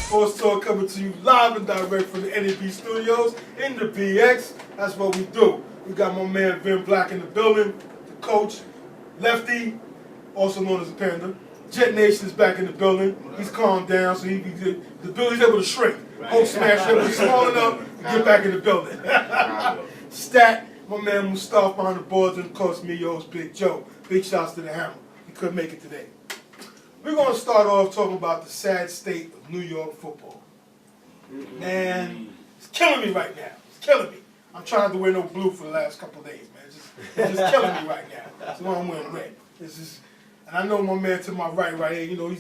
Sports Talk coming to you live and direct from the N.E.B studios in the BX. That's what we do. We got my man Vin Black in the building, the coach, Lefty, also known as the Panda. Jet Nation is back in the building. He's calmed down, so he's able to shrink. Hulk Smash able to small enough to get back in the building. Stat, my man Mustafa behind the boards, and of course me, your host Big Joe. Big shouts to the Hammer. He couldn't make it today. We're going to start off talking about the sad state of New York football. Man, it's killing me right now. It's killing me. I'm trying not to wear no blue for the last couple of days, man. It's just killing me right now. That's why I'm wearing red. And I know my man to my right here, you know,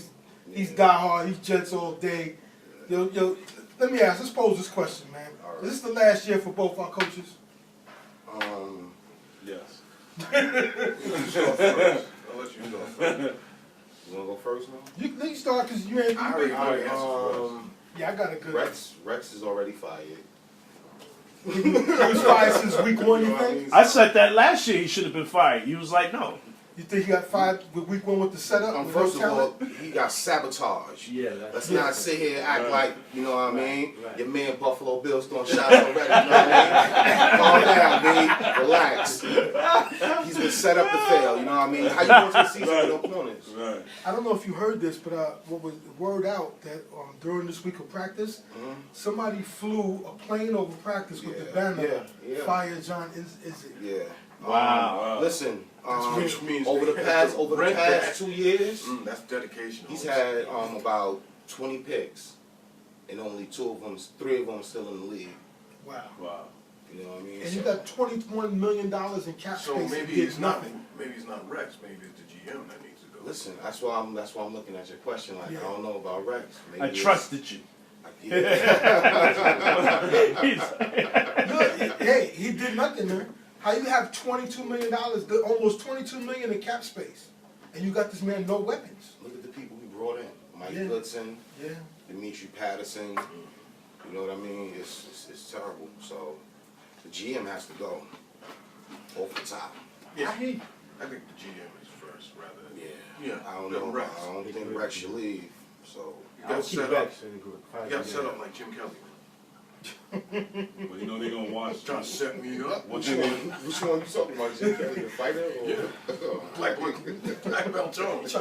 he's diehard, he's Jets all day. Yo, let me ask, let's pose this question, man. Right. Is this the last year for both our coaches? Yes. I'll let you go first. You want to go first now? You start because you ain't. I already yeah, I got a good. Rex is already fired. He was fired since week 1, you think? I said that last year he should have been fired. You was like, no. You think he got fired with week 1 with the setup? First of all, he got sabotaged. Yeah, let's not sit here and act like, you know what I mean? Right. Your man Buffalo Bills throwing shots already, you know what I mean? Calm down, baby. Relax. He's been set up to fail, you know what I mean? How you go to the season with no opponents? Right. I don't know if you heard this, but what was the word out that during this week of practice, somebody flew a plane over practice with the banner, Fire John Izzy. Yeah. Wow. Listen, which means over the past 2 years, that's dedication. He's had about 20 picks, and only 3 of them still in the league. Wow. You know what I mean? And you got $21 million in cap space. So maybe it's nothing. Maybe it's not Rex. Maybe it's the GM that needs to go. Listen, that's why I'm looking at your question. Like I don't know about Rex. Maybe I trusted you. Hey, he did nothing, man. How you have $22 million, almost $22 million in cap space, and you got this man no weapons? Look at the people we brought in: Mike Goodson, Dimitri Patterson. You know what I mean? It's terrible. So the GM has to go off the top. Yeah, I think the GM is first, rather than I don't know. Rex. I don't think Rex should leave. So you got set up. You got set up like Jim Kelly. Well, you know they're gonna watch. Trying to set me up. Which one you talking about? Jim Kelly, the fighter? Or? Black belt Jones.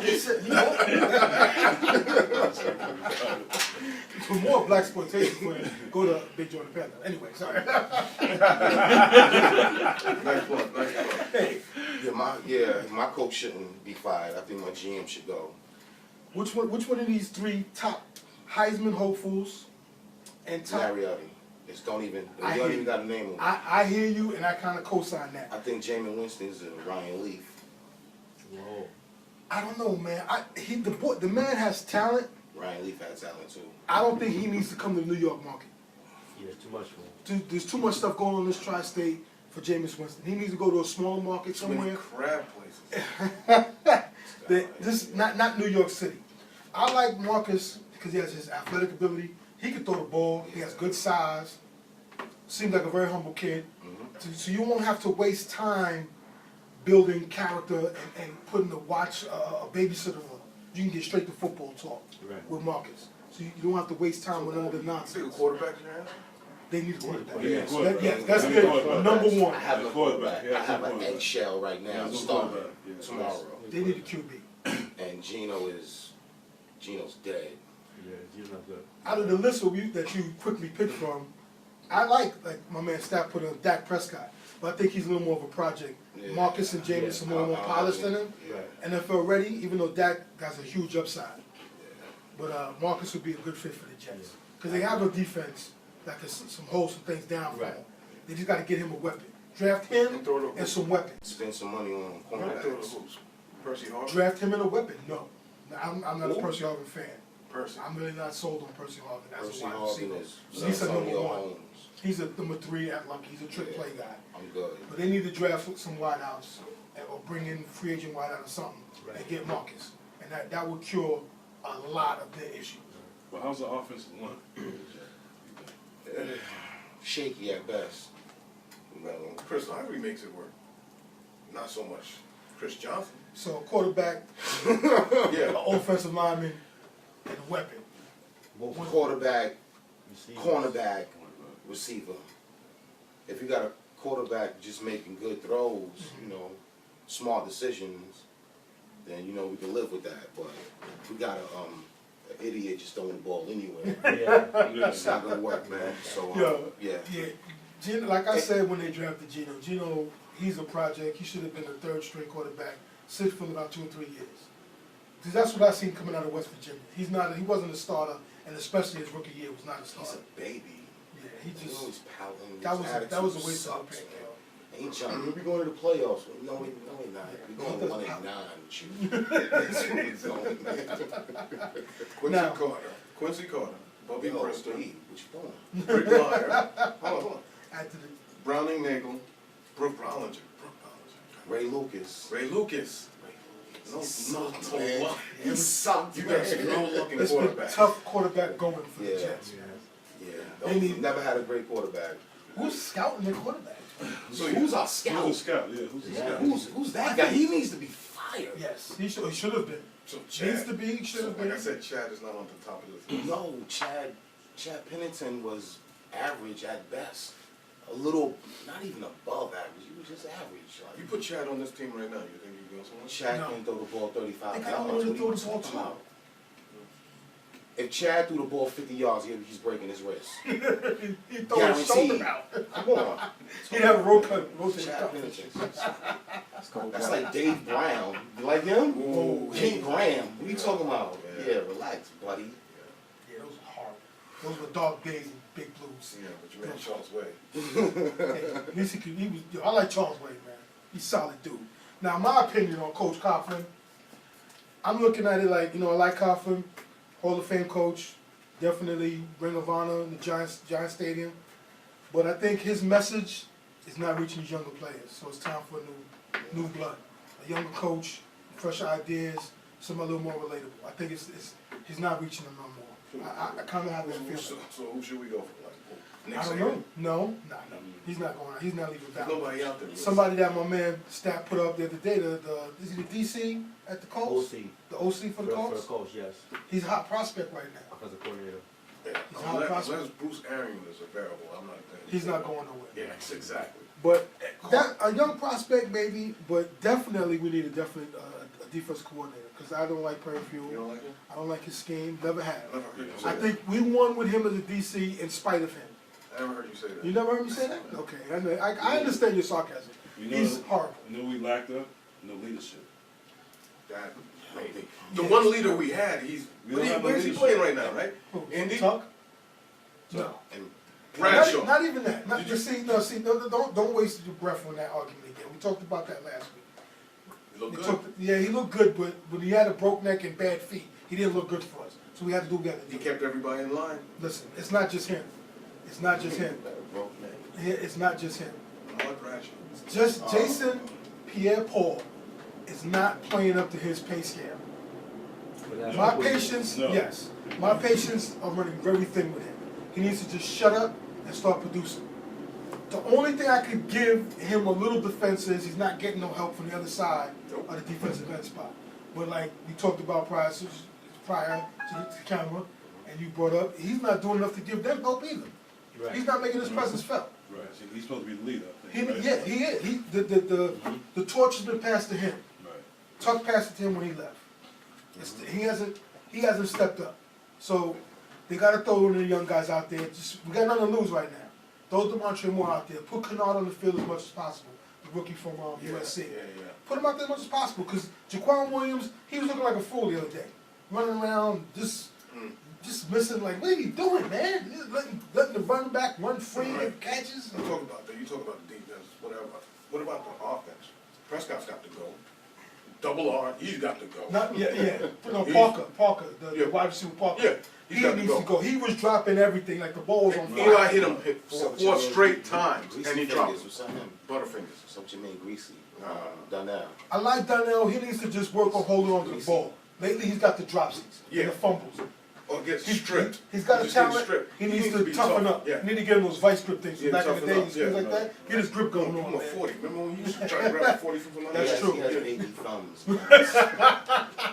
For more black exploitation, go to Big Joe the Panda. Anyway, sorry. Nice plug. Hey, my coach shouldn't be fired. I think my GM should go. Which one of these 3 top Heisman hopefuls and top? Mariotti. You don't even got a name on it. I hear you, and I kind of co-sign that. I think Jameis Winston's and Ryan Leaf. Whoa. I don't know, man. The man has talent. Ryan Leaf has talent too. I don't think he needs to come to the New York market. Yeah, too much for him. There's too much stuff going on in this tri-state for Jameis Winston. He needs to go to a smaller market somewhere. Many crab places. This not New York City. I like Marcus because he has his athletic ability. He can throw the ball. He has good size. Seems like a very humble kid. So you won't have to waste time building character and putting a babysitter on. You can get straight to football talk with Marcus. So you don't have to waste time with all the nonsense. You think a quarterback in your hands? They need a quarterback. Yes, that's good. Number 1. I have a quarterback. I have an eggshell right now starting tomorrow. They need a QB. And Gino's dead. Yeah, Gino's not good. Out of the list that you quickly picked from, I like my man Staff put on Dak Prescott, but I think he's a little more of a project. Yeah. Marcus and Jameis are more polished than him. NFL ready, even though Dak has a huge upside. But Marcus would be a good fit for the Jets because they have a defense that can some hold some things down for him. They just got to get him a weapon. Draft him and some weapons. Spend some money on cornerbacks. Percy Harvin. Draft him and a weapon. No, I'm not a Percy Harvin fan. Percy. I'm really not sold on Percy Harvin. That's Percy a wide Harvin receiver. He's a number 1. He's a number 3 at Lucky. He's a trick play guy. I'm good. But they need to draft some wideouts or bring in free agent wideout or something and get Marcus. And that would cure a lot of their issues. Well, how's the offensive line? Shaky at best. Chris Ivory makes it work. Not so much Chris Johnson. So a quarterback, Yeah. an offensive lineman, and a weapon. Both quarterback, receivers. cornerback, receiver. If you got a quarterback just making good throws, you know, smart decisions, then you know we can live with that. But we got an idiot just throwing the ball anywhere. Yeah. It's not gonna work, man. So yeah. Gino, like I said when they drafted Gino, he's a project. He should have been a third string quarterback, sit for about 2 or 3 years. Because that's what I seen coming out of West Virginia. He wasn't a starter, and especially his rookie year was not a He's starter. a baby. Yeah, he He's just always pouting. that was a waste of a pick, yo. Ain't John, we'll be going to the playoffs. No, we're not. We're going 1-9 with you. That's what we're going, man. Quincy Carter, Bobby Yo, Bristol, Pete, what you doing? Rick Meyer, hold on, After the Browning Nagel, Brooke Bollinger, Ray Lucas. Ray Lucas. No, He sucked, no, man. luck. He sucked, You got man. some no looking it's been quarterback. tough quarterback going for the Yeah. Jets. Yeah, They need- never had a great quarterback. Who's scouting their quarterback? So who's our Who's scout? a scout? Yeah, who's a Yeah. scout? Who's that guy? He needs to be fired. Yes, he should have been. So Needs Chad, to be, should have like been. I said, Chad is not on the top of the list. No, Chad Pennington was average at best. A little, not even above average. He was just average. You Like, put Chad on this team right now, you think you go somewhere? Chad No. can throw the ball 35 They got yards. no one to What are throw you the ball talking to. about? If Chad threw the ball 50 yards, he's breaking his wrist. He throw his Guaranteed. shoulder out. Come on. He'd have a rotating Chad cut. Pennington. That's like Dave Brown. You like him? Whoa. King Graham. What are you talking about? Yeah. Yeah, relax, buddy. Yeah, those were horrible. Those were dark days in Big Blues. Yeah, but you made Charles Way. Hey, at least I like Charles Wade, man. He's a solid dude. Now, my opinion on Coach Coughlin, I'm looking at it like, I like Coughlin, Hall of Fame coach, definitely Ring of Honor in the Giants Stadium. But I think his message is not reaching these younger players. So it's time for a new blood, a younger coach, fresh ideas, something a little more relatable. I think he's not reaching them no more. I kind of have that feeling. So who should we go for? Like, Nick I don't Saban? know. No. He's not going. He's not leaving There's back. nobody out there. Somebody that my man Stat put up the other day. Is he the DC at the Colts? OC. The OC for the For the Colts. coach, yes. He's a hot prospect right now. Offensive coordinator. Yeah, He's not unless prosperous. Bruce Arians is available, I'm not thinking. He's not going nowhere. Yes, exactly. But that a young prospect maybe, but definitely we need a defense coordinator because I don't like You Perfield. don't like him? I don't like his scheme. Never have. I never heard you say I that. think we won with him as a DC in spite of him. I never heard you say that. You never heard me say that? Okay, I understand your sarcasm. You know, He's horrible. You know we lacked up? No leadership. That maybe. The one leader we had, We don't have where's he leadership. playing right now, right? Who, Indy? Tuck? No. And Bradshaw. Not even that. Not, Did you- don't waste your breath on that argument again. We talked about that last week. You look We good. talked- yeah, he looked good, but when he had a broke neck and bad feet, he didn't look good for us. So we had to do what we had to He do. kept everybody in line. Listen, it's not just him. It's not just him. It's not just him. I like Bradshaw. Just Jason Pierre-Paul is not playing up to his pay scale. But that's My what- patience, No. yes. My patience are running very thin with him. He needs to just shut up and start producing. The only thing I could give him a little defense is he's not getting no help from the other side of the defensive end spot. But like we talked about prior to the camera, and you brought up, he's not doing enough to give them help either. Right. He's not making his presence felt. Right. So he's supposed to be the leader, I think. right? Yeah, he is. The torch has been passed to him. Right. Tuck passed it to him when he left. He hasn't stepped up. So they got to throw the young guys out there. We got nothing to lose right now. Throw DeMontre Moore out there. Put Kennard on the field as much as possible. The rookie from USC. Yeah. Put him out there as much as possible because Jaquan Williams, he was looking like a fool the other day, running around just missing. Like, what are you doing, man? Letting the running back run free and catches. You talk about that. You talk about the defense. Whatever. What about the offense? Prescott's got to go. Double R, he's got to go. No, Parker, Yeah. the wide receiver Parker. Yeah, he he's got to needs to go. go. He was dropping everything like the ball was on fire. Eli hit him four straight times, Greasy and he fingers. dropped What's that him? Butterfingers. So what you mean, greasy? Donnell. I like Donnell. He needs to just work on holding on to the ball. Lately, he's got the dropsies Yeah. and the fumbles. or get stripped. He's got a Just getting talent. stripped. He needs to to be toughen tough. up. Yeah. You need to give him those vice grip things from Yeah, back in the toughen day, up, things yeah. like that. Get his grip going on, I'm a man. 40. Remember when you used to try to grab a 40 from under? That's Yes, true. He has baby thumbs.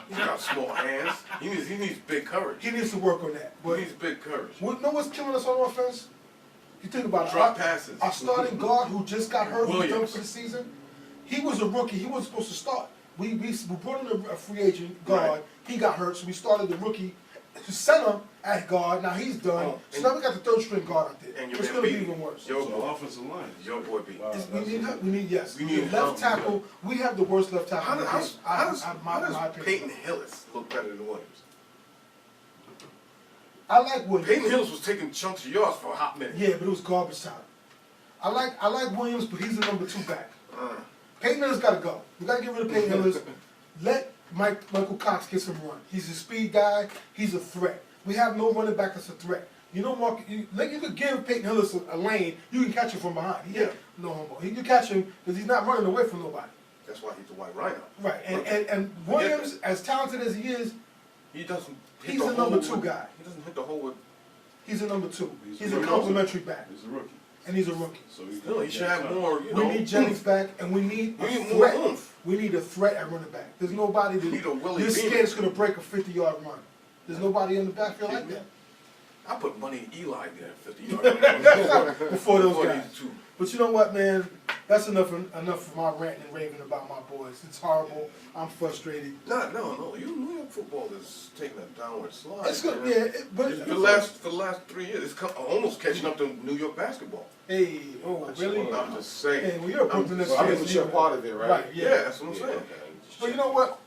He's got small hands. He needs big courage. He needs to work on that. He But needs big courage. you know what's killing us on offense? You think about it. Drop passes. Our starting guard who just got hurt, who's done Williams. for the season, he was a rookie. He wasn't supposed to start. We brought in a free agent guard. Right. He got hurt, so we started the rookie center at guard. Now he's done. Oh, So now we got the third string guard out there. And your It's man going to be beat even worse. Your So boy. offensive line. Your boy beat. Wow. We need yes. We need left help. tackle. We have the worst left tackle. How in the does game. how does my opinion. Peyton Hillis look better than Williams? I like Williams. Peyton Hillis was taking chunks of yards for a hot minute. Yeah, but it was garbage time. I like Williams, but he's the number 2 back. Peyton Hillis got to go. We got to get rid of Peyton Hillis. Let Michael Cox get some run. He's a speed guy. He's a threat. We have no running back that's a threat. You know, Mark, you could give Peyton Hillis a lane. You can catch him from behind. Yeah. No homo. You can catch him because he's not running away from nobody. That's why he's the white rhino. Right. And Williams, as talented as he is, He doesn't. hit he's the a number hole 2 guy. He doesn't hit the hole with. He's a number 2. He's a rookie. complimentary back. He's a rookie. And he's a rookie. So he's No, he should have more. You We know, need Jennings back, and we need We a need more threat. oomph. We need a threat at running back. There's nobody We need a Willie this Beamer. kid is going to break a 50-yard run. There's nobody in the backfield like that. I put money in Eli getting 50 yards. Before those Before guys. these two. But you know what, man? That's enough for my ranting and raving about my boys. It's horrible. I'm frustrated. No. New York football is taking a downward slide. It's good, man. yeah. But For the last 3 years, it's almost catching up to New York basketball. hey, oh really? I'm just saying. Hey, well, you're a Brooklyn Nets Well, I mean, fan, but you're so part of it, right? Right, Yeah, that's what I'm saying. But you know what?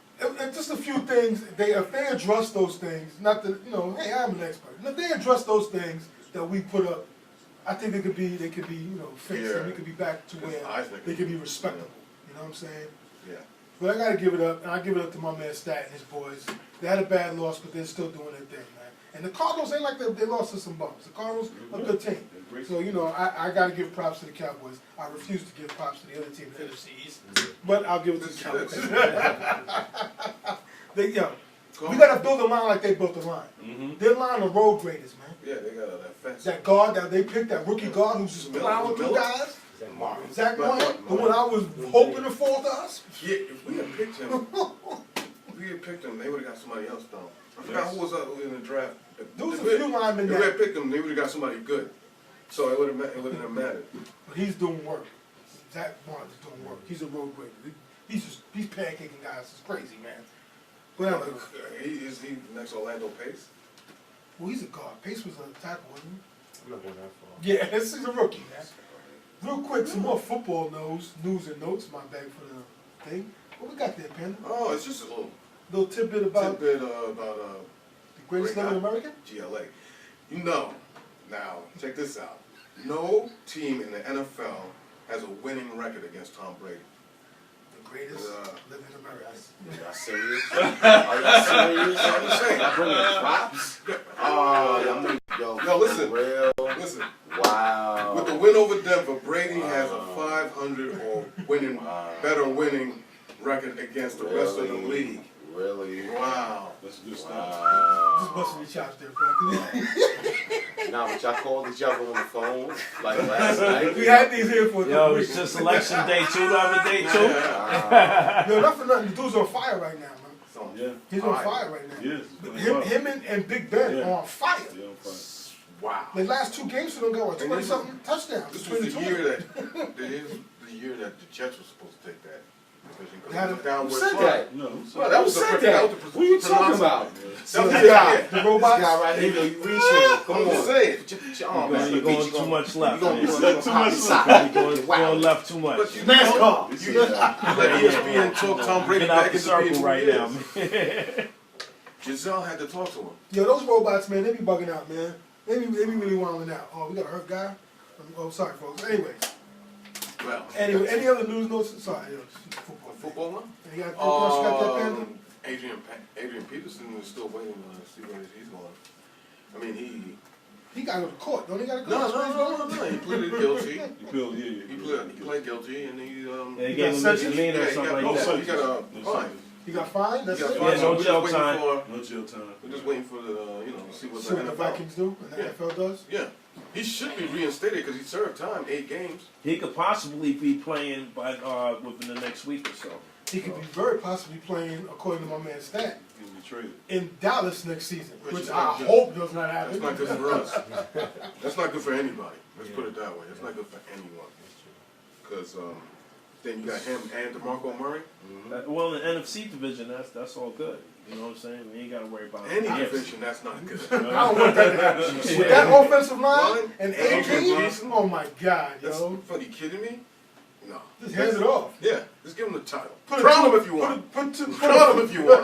Just a few things. If they address those things, not that hey, I'm an expert. If they address those things that we put up, I think they could be fixed, Yeah. and we could be back to where I think they could be respectable. You know what I'm saying? Yeah. But I gotta give it up, and I give it up to my man Stat and his boys. They had a bad loss, but they're still doing their thing, man. And the Cardinals ain't like they lost to some bums. The Cardinals are a good team. So I gotta give props to the Cowboys. I refuse to give props to the other team in the NFC East, but I'll give it to the Cowboys. We gotta build a line like they built a line. Mm-hmm. Their line of road graders, man. Yeah, they got that fence. That guard that they picked, that rookie guard who's just plowing through guys. Is that Martin? Zach Martin, the one I was hoping to fall to us. Yeah, if we had picked him, they would have got somebody else though. I forgot who was in the draft. There was a few linemen If we had that, picked him, they would have got somebody good. So it wouldn't have mattered. but he's doing work. Zach Martin's doing work. He's a road grader. He's pancaking guys. It's crazy, man. Whatever. Is he next Orlando Pace? Well, he's a guard. Pace was a tackle, wasn't I'm not going that far. he? Yeah, this is a rookie, man. Real quick, some more football news and notes. My bag for the thing. What we got there, Panda? Oh, it's just a Little tidbit about tidbit the about greatest great living guy. American. GLA. Now check this out. No team in the NFL has a winning record against Tom Brady. The greatest living American. Y'all serious? Are y'all serious? I'm just saying. Y'all bringing props? Oh, y'all make Yo, listen. Real? Listen, Wow. with the win over Denver, Brady has a 500 or better winning record against the rest of the league. Really? Wow. That's good stuff. Wow. Just busting your chops there, bro. Now, but y'all called each other on the phone like last night. We had these here for a Yo, couple it's weeks. just election day 2, the other day 2. Wow. Yo, not for nothing. The dude's on fire right now, man. So, Yeah. He's on fire right now. Yes. Him and Big Ben Yeah. are on fire. Yeah, I'm fine. wow. The last 2 games for them got what, And 20 something touchdowns. This between was the the two of year them. the year that the Jets were supposed to take that division because Had it was it- downward Who said slide. that? No, Well, that was Who the said that was that? the What are you talking about? That was This the guy. yeah. The robots. This guy right here, yo, you reaching. Come I'm on. just saying. Put your arm back. You're going too much left. You're going man. to do Too much side. You're going left too much. But you NASCAR. You let ESPN talk Tom Brady Get out back the into being circle who right he now, is. man. Giselle had to talk to him. Yo, those robots, man, they be bugging out, man. They be really wilding out. Oh, we got a hurt guy? Oh, sorry, folks. Anyways. Well, Anyway, any other news notes? Sorry, yo, football. football one? You got anything else you got there, Panda? Adrian Peterson is still waiting to see where he's going. I mean, He got to go to court. Don't he got to go No, to court? no. He pleaded guilty. You feel, yeah. He pled guilty, and he They He gave got him sentenced? misdemeanor or he something got like that. he got a fine. He got fined. That's He got it. fined, Yeah, so no we're jail just waiting time. for- No jail time. We're just waiting for the, see what See what the the NFL. Vikings do and the Yeah. NFL does. Yeah, he should be reinstated because he served time, 8 games. He could possibly be playing by within the next week or so. He could be very possibly playing, according to my man Stat, He'll be traded. in Dallas next season, Which which is I not good. hope does not happen. That's not good for us. That's not good for anybody. Let's put it that way. It's not good for anyone. Because then you got him and DeMarco Murray. Well, in the NFC division, that's all good. You know what I'm saying? We ain't got to worry about Any it. division, that's not good. I don't want that to happen. With that offensive line Line, and Adrian 18, oh my God, That's yo. funny. Kidding me? No. Just hand it off. Yeah, just give him the title. Put Crown it- him if you want. Put Crown him if you want.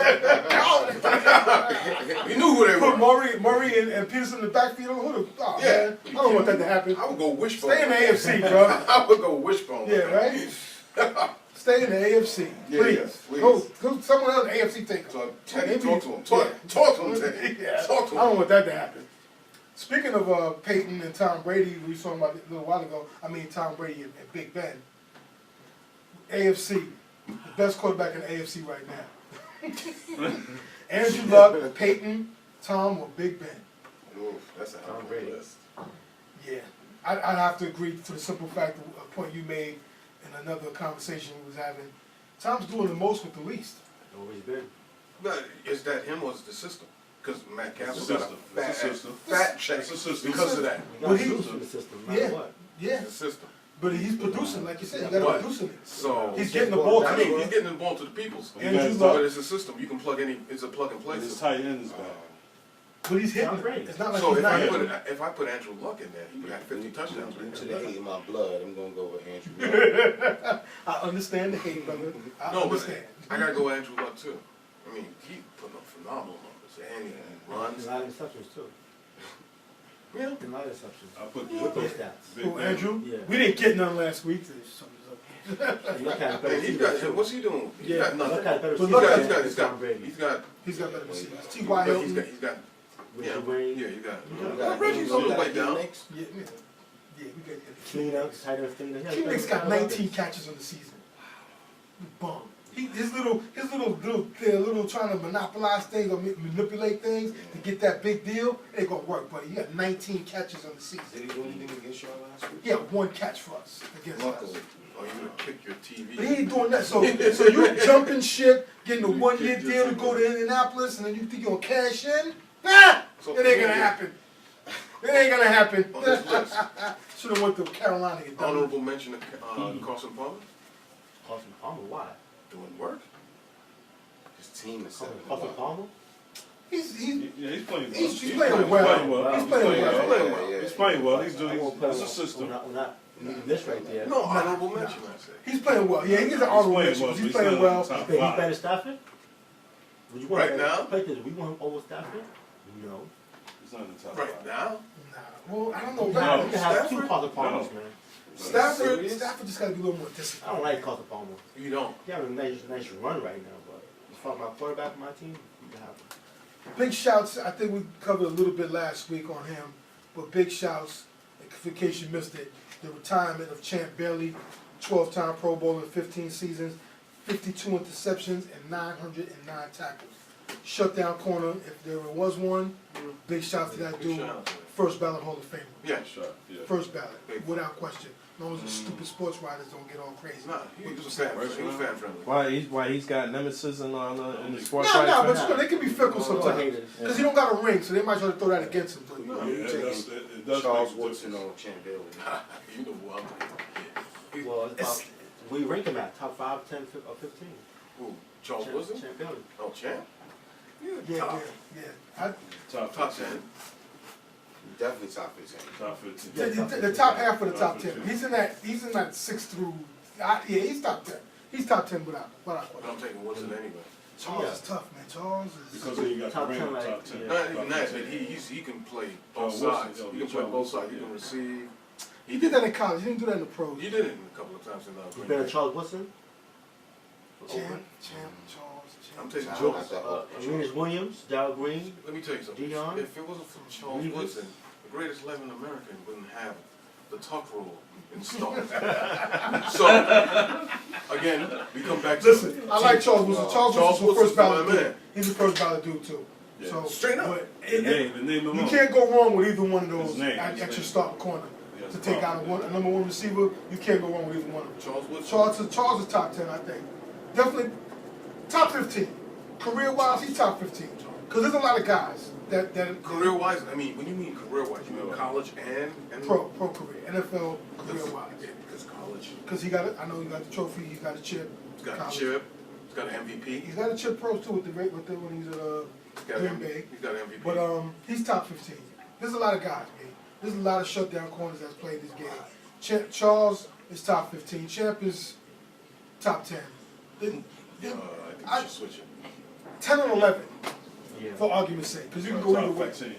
We knew who they Put were. Murray and Peterson in the backfield. Oh, Yeah. man. I don't want that to happen. I would go wishbone. Stay in the AFC, bro. I would go wishbone. Yeah, right? Stay in the AFC. Yeah, Please. yeah, please. Go someone else in the AFC take him. So, Teddy, Maybe- talk to him. Talk to him, Teddy. Yeah. Talk to I don't him. want that to happen. Speaking of Peyton and Tom Brady, we were talking about it a little while ago. I mean, Tom Brady and Big Ben. AFC, the best quarterback in the AFC right now. Andrew Luck, Peyton, Tom, or Big Ben. Oof, that's a hell of a list. Yeah, I'd have to agree for the simple fact of a point you made in another conversation we was having. Tom's doing the most with the least. Always been. But is that him or is it the system? Because Matt Campbell It's got a a system. fat, It's a system. fat check It's a system. because of that. You But got he- shoes in the system, no matter Yeah. what. Yeah, The system. but he's producing, like you said, you got But- to produce it. So He's getting the ball I to mean, he's him. getting the ball to the peoples. You Andrew guys Luck. But it's a system. You can plug any. It's a plug and play And his system. tight end is back. But he's hitting Tom it. Brady. It's not like So he's if not I hitting put it. if I put Andrew Luck in there, he would have 50 touchdowns. Due Right to there. the hate in my blood, I'm gonna go with Andrew Luck. I understand the hate, brother. I No, but understand. I gotta go with Andrew Luck too. I mean, he putting up phenomenal numbers and he runs. A lot of interceptions too. Yeah. A lot of interceptions. I put With those stats. Big Who, Ben. Andrew? Yeah. We didn't get none last week. You look at a better And he's team got. too. What's he doing? He's Yeah, got Look nothing. at a better But team look at- than He's got. Tom Brady. He's got. He's got better receivers. T.Y. But Hilton. he's got. Richie Yeah. Wayne. Yeah. You got. You got Reggie's on the way down. Next. Yeah, we got Cleanup, tight end, cleanup. Q-Nick's got 19 catches on the season. Bum. His little trying to monopolize things or manipulate things to get that big deal, it ain't gonna work, buddy. You got 19 catches on the season. Did he do anything against y'all last week? He had one catch for us against us. Luckily. Oh, you gonna kick your TV? But he ain't doing that. So you jumping ship, getting a 1 year deal to go to Indianapolis, and then you think you're gonna cash in? Nah, So- it ain't gonna happen. It ain't gonna happen. On this list, Should have went to Carolina. You dummy. honorable mention to Carson Palmer Carson Palmer, why? doing work. His team is setting him Carson up. Palmer? He's Yeah, he's playing well. He's playing well. He's playing well. He's playing well. He's playing well. He's playing well. He's I doing. won't put It's him a system. on that this right there. No, honorable mention. I say. He's playing well. Yeah, he gets an honorable mention. He's playing well. Top He's five. better Stafford? Would you want Right to now? play this? We want him over Stafford? No. He's not in the top Right five. now, Nah, well, I don't know. No, Nah, you can have two Stafford? Carson Palmers, man. Stafford Serious? just got to be a little more I disciplined. don't like Carson Palmer. you don't. He having a nice run right now, but as far as my quarterback of my team, you can have him. Big shouts. I think we covered a little bit last week on him, but big shouts. In case you missed it, the retirement of Champ Bailey, 12-time Pro Bowler, 15 seasons, 52 interceptions, and 909 tackles. Shutdown corner, if there was one. Big shout to that Big dude. shout out to him. First ballot Hall of Famer. Yeah. Shot. Yeah. First ballot, Big. without question. As long as the stupid sports writers don't get all crazy. Nah, he with was the fan. stats. He was fan friendly. Why he's got nemesis in the sports No, writers? but you know, they can be fickle No, sometimes. haters. Because he don't got a ring, so they might try to throw that against him. But, No, You Yeah, take it does Charles make a Woodson difference. on Champ Bailey. You know who I'm thinking. Well, it's about, we rank him at top 5, 10, or 15. Who? Charles Woodson? Champ Bailey. Oh, Champ? yeah, top. yeah. Top Top 15. 10. Definitely top 15. Top 15. The top half of the top 10. He's in that 6 through. Yeah, he's top 10. He's top 10 without But I'm question. taking Woodson anyway. Charles Yeah. is tough, man. Charles is. Because then you got Top the ring 10, on like, top 10. yeah. Not even Top that, but 15. he can play Charles both Woodson, sides. yeah, He can play Charles both sides. Woodson, He can yeah. receive. He did that in college. He didn't do that in the pros. He did it a couple of times in You Green better Bay. Charles Woodson? Champ, I'm Champ. taking Nah, Joe. not that Venus Williams, Darryl Green. Let me tell you something. Dion? If it wasn't for Charles Reeves? Woodson, the greatest 11 American wouldn't have the tuck rule installed. So, again, we come back to Listen, I like Charles Wilson. Charles Wilson's the first Wilson's ballot my dude. man. He's the first ballot dude too. Yeah. So Straight up. but The name you alone. can't go wrong with either one of those His name, at his your name. starting corner. Yeah, To take out a number one receiver, you can't go wrong with either one of them. Charles Woodson. Charles is top 10, I think. Definitely top 15. Career-wise, he's top 15. Because there's a lot of guys that Career-wise, I mean, when you mean career-wise, you mean college and pro career, NFL career-wise. Because college. Because I know he got the trophy, he's got a chip. He's got college. a chip. He's got an MVP. He's got a chip pro too with the when he's at He's got Green an Bay. He's got an MVP. But he's top 15. There's a lot of guys, man. There's a lot of shutdown corners that's played this game. Charles is top 15. Champ is top 10. Then, I think you should switch it. 10 and 11, Yeah. for argument's sake, because you can go either Top way. 15, yeah.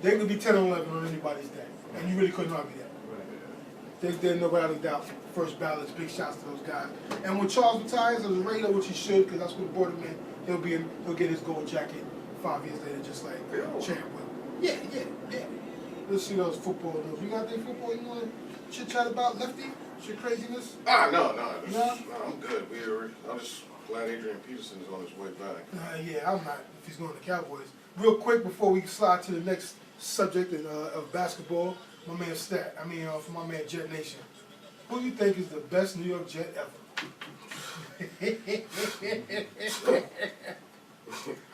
They could be 10 and 11 on anybody's day, and you really couldn't argue that. They're no doubt of doubt first ballots. Big shots to those guys. And when Charles retires as a Raider, which he should, because that's what brought him in, he'll get his gold jacket 5 years later, just like Champ will. Yeah. Let's see those football news. You got any football you want to chit chat about, Lefty? Shit craziness? No. No? I'm good. I'm just glad Adrian Peterson is on his way back. Yeah, I'm not, if he's going to Cowboys. Real quick before we slide to the next subject of basketball, my man for my man Jet Nation. Who do you think is the best New York Jet ever?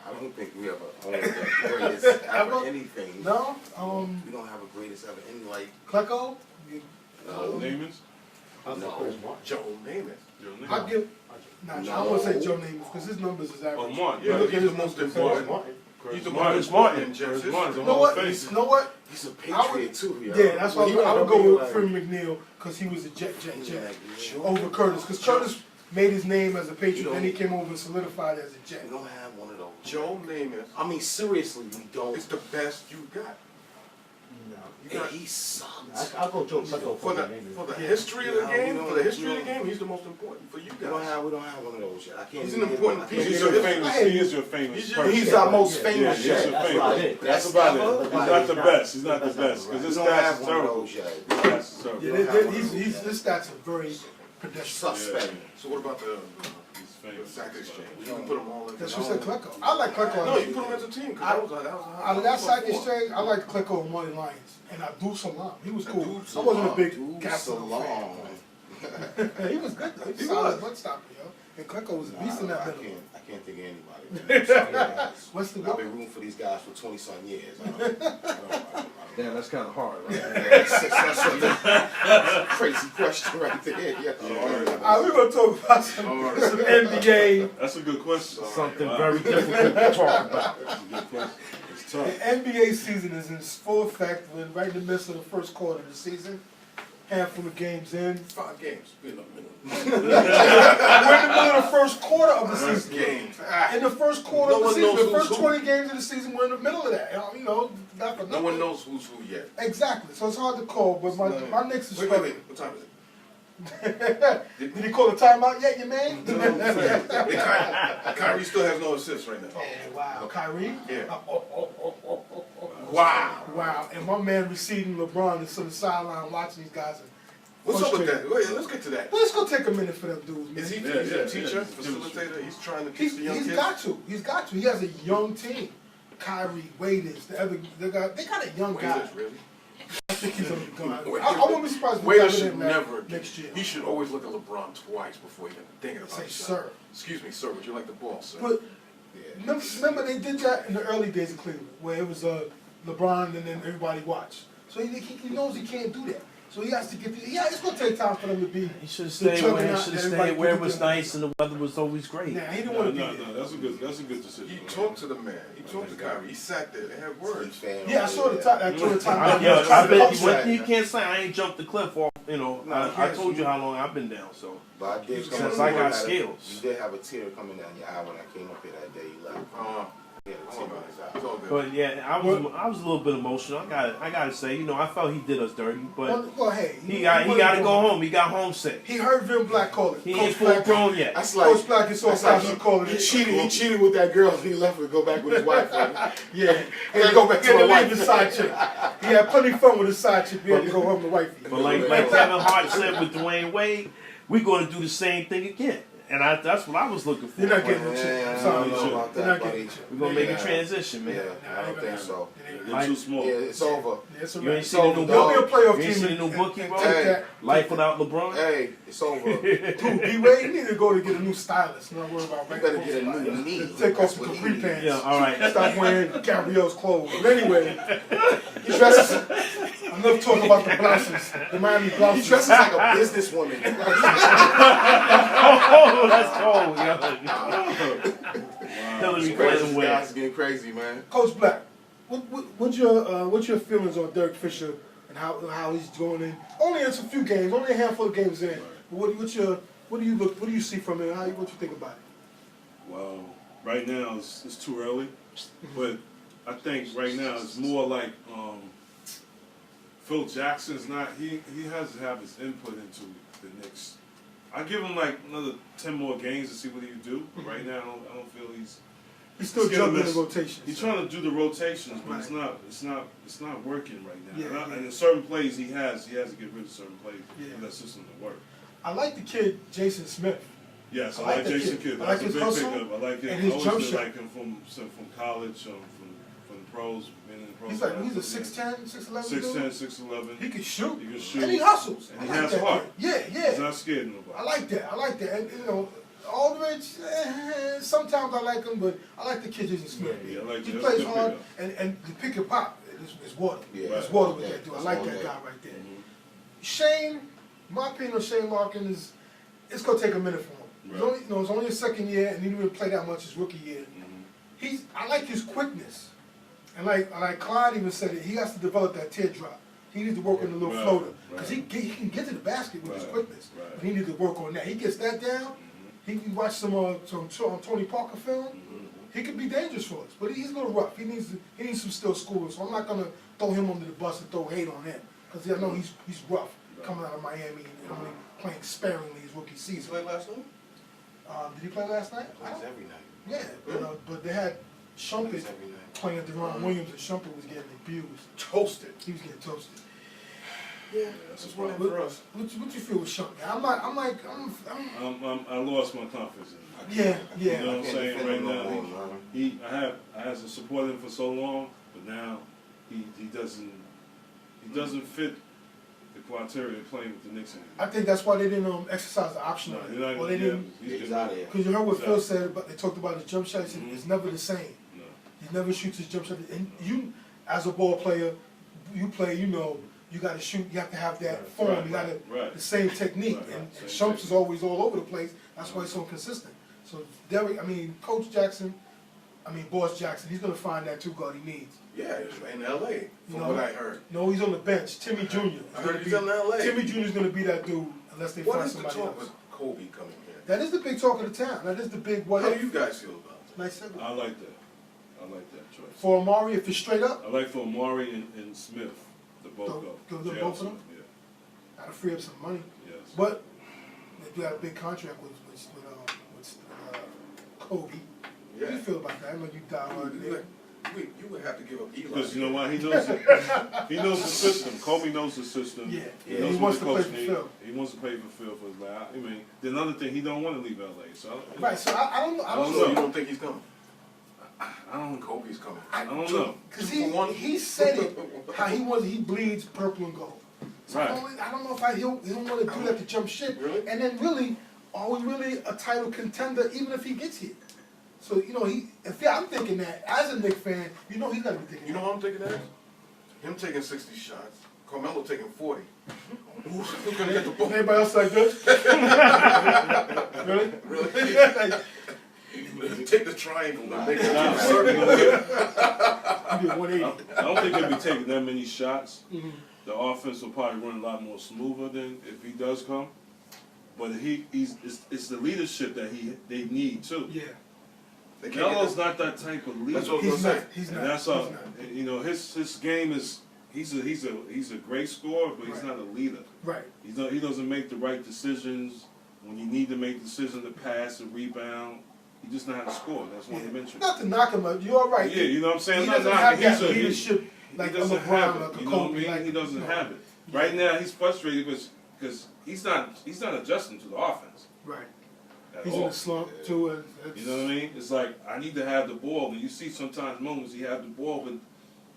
I don't think we have a greatest ever anything. No? We don't have a greatest ever any like. Klecko? Joe Namath? No. Joe Namath. Joe Namath. I'll give. Nah, I don't want to say Joe Namath because his numbers is average. Oh, Martin. Yeah, Look at he's his the most numbers. important. He's the Martin. most Martin. important in Jets Martin's history. a You know Hall what? of Fame. You know what? He's a Patriot too. Yeah, that's why I would go with Freeman McNeil because he was a Jet over Curtis. Because Curtis made his name as a Patriot, then he came over and solidified as a Jet. We don't have one of those. Joe Namath. I mean, seriously, we don't. It's the best you got. Yeah, he sucks. I'll go Joe Klecko For the history of the game, he's the most important for you We don't guys. have one of those yet. I can't. He's even an get important one. I piece. can't He's get your one. famous. He is your famous person. He's our most Yeah, famous he's your Jet. famous. Right. That's Best about ever. it. He's not the best. He's not the best. Because We his don't stats have is one of terrible. those yet. His stats is terrible. Yeah, his stats are very pedestrian. Suspect. So what about the He's famous. sack exchange? You can put them all in. That's what said Klecko. I like Klecko. No, you put them as a team. Out of that sack exchange, I like Klecko and Money Lions. And Abdul Salam. He was cool. Abdul I wasn't a Salam. big Gaston So fan. long. He was good though. He was a solid butt stopper, yo. And Klecko was a beast in that middle. I can't think of anybody. What's the I've goal? been rooting for these guys for 20-some years. I don't. Damn, that's kind of hard, right? That's a crazy question right there. Yeah. We're going to talk about some NBA. That's a good question. Something Wow. very difficult to talk about. That's a good question. It's The tough. NBA season is in full effect. We're right in the midst of the first quarter of the season. Handful of games in. 5 games. We're in the middle. We're in the middle of the first quarter of the season. Games. In the first quarter No of the one season, knows the first who's who. 20 games of the season, we're in the middle of that. You know, not for No nothing. one knows who's who yet. Exactly. So it's hard to call, but my Knicks is Wait. struggling. What time is it? Did he call a timeout yet, your man? Kyrie still has no assists right now. Oh, wow. Kyrie? Yeah. Wow. Wow. And my man receiving LeBron is on the sideline watching these guys. What's up with that? Wait, let's get to that. Let's go take a minute for them dudes, man. Is he Yeah, he's a yeah, teacher, yeah. facilitator? He's trying to teach the young He's kids? got to. He's got to. He has a young team. Kyrie, Waiters, the other, they got a young guy. Waiters, really? I think he's on the gun. Waiters- I wouldn't be surprised if we Waiters got should him never. next year. He should always look at LeBron twice before even thinking about Say, his shot. sir. Excuse me, sir, would you like the ball, sir? But remember they did that in the early days of Cleveland, where it was LeBron and then everybody watched. So he knows he can't do that. So he has to get the, it's going to take time for them to be. He should have The stayed where juggernaut he that should have everybody stayed where it put was together. nice and the weather was always great. Nah, he didn't No, want to no, be there. no. That's a good decision. He talked to the man. He talked to Kyrie. He sat there. They had words. Yeah, I saw the time. I saw the time. I bet Upset. one thing you can't say I ain't jumped the cliff off. You know, No, I told you how long I've been down. So But I did Since I got skills. You did have a tear coming down your eye when I came up here that day you left. Yeah, the team on his out. It's all good. But yeah, I was a little bit emotional. I gotta say, you know, I felt he did us dirty, but Well, hey, he got to go home. He got homesick. He heard Vin Black call it. He Coach ain't full Black, grown yet. That's Coach Black is so that's like fast to call it. he cheated with that girl and he left to go back with his wife. Right? Yeah, He had to go back he to had my to leave wife. his side chick. He had plenty of fun with his side chick. He had to go home to wifey. But like Kevin Hart said with Dwayne Wade, we're going to do the same thing again. And that's what I was looking for. You're not getting no chick. Yeah, I'm I sorry, don't know about you're that, not buddy. getting a chick. We're going to make Yeah. a transition, man. Yeah, I don't think so. They're too small. Yeah, it's over. Yeah, it's a You ain't wrap. seen the new They'll be a book? playoff You ain't team seen the new book he and wrote? take Hey. that. Life Without LeBron? Hey, it's over. You Dude, D-Wade, you need to go to get a new stylist. Not worry about better get a new knee. Take That's off what the he capri needs. pants. Yeah, all right. Stop wearing Gabrielle's clothes. But anyway, he dresses. Enough talk about the blouses, the Miami He blouses. dresses like a businesswoman. Oh, that's cold, yo. Hillary Clinton This win. guy's getting crazy, man. Coach Black, what's your feelings on Derek Fisher and how he's doing? In only it's a few games, only a handful of games in. But what do you see from him? What you think about it? Well, right now it's too early, but I think right now it's more like Phil Jackson's not. He has to have his input into the Knicks. I give him like another 10 more games to see what he can do. Right now, I don't feel he's He's still gonna juggling the miss. rotations. He's trying to do the rotations, but Right. it's not working right now. Yeah, and, yeah. and in certain plays he has to get rid of certain plays Yeah. for that system to work. I like the kid Jason Smith. Yes, I I like like the Jason kid. Kidd. I That's like a his big hustle pickup. I like him. and I his always jump did shot. like him from college, from the pros, being in the pros. He's a 6'10", 6'11" dude. 6'10", 6'11". He can shoot. He can shoot. And he hustles. And he I like has that heart. kid. Yeah. He's not scared of nobody. I like that. And you know, Aldridge, sometimes I like him, but I like the kid Jason Smith. Yeah, I like He that. plays That's a good hard, pickup. and the pick and pop is water. Yeah, It's water with yeah, that dude. I it's like all that good. guy right there. Mhm. Shane, my opinion on Shane Larkin is, it's gonna take a minute for him. Right. It's only his second year, and he didn't really play that much his rookie year. Mhm. I like his quickness, and like Clyde even said it. He has to develop that teardrop. He needs to work on the little Right, floater because right. he can get to the basket with his Right, quickness, right. but he needs to work on that. He gets that down. He can watch some Tony Parker film. Mhm. He could be dangerous for us, but he's a little rough. He needs some still schooling. So I'm not gonna throw him under the bus and throw hate on him because I know he's rough coming out of Miami and only playing sparingly his rookie He season. played last night? Did he play last night? I Plays don't- every night. Yeah, but they had Shumpert Plays every night. playing Deron Williams, and Shumpert was getting abused. Toasted. He was getting toasted. Yeah, that's that's a one problem. for us. What you feel with Shumpert? I'm I lost my confidence in him. yeah. You know what I I'm can't saying defend right him no now? more, man. I have supported him for so long, but now he doesn't fit the criteria of playing with the Knicks anymore. I think that's why they didn't exercise the option No, on he's not- it. Or they yeah, didn't, He's out of here. because you heard what He's Phil out. said about, they talked about his jump shot. He said, Mhm. it's never the same. No. He never shoots his jump shot. And you, as a ball player, you play, you know, you got to shoot. You have to have that form. Right, you got to right. the same technique. Right, and same Shumps technique. is always all over the place. That's why he's so consistent. So Coach Jackson, Boss Jackson, he's gonna find that two guard he needs. Yeah, he's in L.A. from No. what I heard. No, he's on the bench. Timmy Jr. is I gonna heard he's in L.A. Timmy Jr. is gonna be that dude unless they What find is the somebody talk else. with Kobe coming here? That is the big talk of the town. That is the big what How if. do you guys feel about it? Nice segue. I like that. I like that choice. For Amari, if it's straight up, I like for Amari and Smith, the both Go- of go them. to both of them? Yeah. that'll free up some money. Yes. But they do have a big contract with Kobe. How do you feel about that? I know you die hard there. You would have to give up Eli. Because you know why? He knows the system. Kobe knows the system. Yeah. He Yeah, knows he what wants the to coach play for needs. Phil. He wants to play for Phil for his life. I mean, the another thing, he don't want to leave LA. So Right, so I don't know. I don't So know. you don't think he's coming? I don't. Kobe's coming. I don't know. Because 2 for 1? he said it, how he bleeds purple and gold. So Right. I don't know if he don't want to do that to jump ship. Really? And then really, are we really a title contender even if he gets here? So, I'm thinking that, as a Knicks fan, he's got to be thinking You know what I'm thinking that is? Him taking 60 shots, Carmelo taking 40. Who's gonna get the ball? Anybody else like this? Really? Really? Take the triangle and make it Nah. a circle. You did 180. I don't think he'll be taking that many shots. Mhm. The offense will probably run a lot more smoother than if he does come. But it's the leadership that they need too. Yeah. They can't Melo's get not that type of leader. That's what I was He's gonna not. say. He's And not. that's He's all. not. You know, his game is he's a great scorer, but he's Right. not a leader. Right. He doesn't make the right decisions when you need to make decisions to pass and rebound. He just know how to score. That's one dimension. Not to knock him up. You're right. Yeah, you know what I'm saying. He I'm not doesn't have knocking. that leadership like he a doesn't LeBron, have like it. a You know what I Kobe. mean? Like, He doesn't no. have it. Right now, he's frustrated because he's not adjusting to the offense Right. at He's all. in a slump too, and You know what I mean? It's like I need to have the ball, and you see sometimes moments he have the ball, but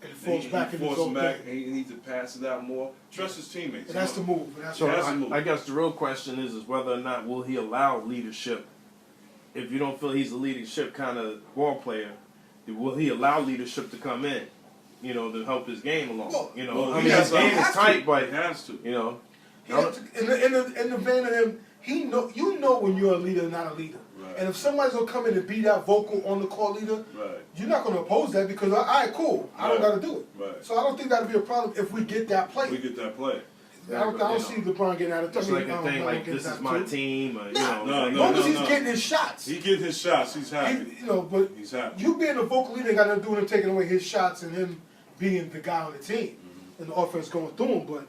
it falls back in his forces own back, thing. and he needs to pass it out more. Trust his teammates. And that's the move. And that's So He has right. to move. I guess the real question is whether or not will he allow leadership. If you don't feel he's a leadership kind of ball player, will he allow leadership to come in, you know, to help his game along? Well, You know, well, I he mean, has his game to. is tight, He but has to. you know, He has to- in the vein of him, you know when you're a leader, not a leader. Right. And if somebody's gonna come in and be that vocal on the court leader, Right. you're not gonna oppose that because all right, cool, I don't Right. gotta do it. Right. So I don't think that'll be a problem if we get that play. We get that play. I don't You know, see LeBron getting out of it's like a thing Melo like getting this is out my too. team, you Nah, know. as no, long as he's no. getting his shots. He getting his shots. He's happy. You know, but He's happy. you being a vocal leader ain't got nothing to do with him taking away his shots and him being the guy on the team and the offense going through him. But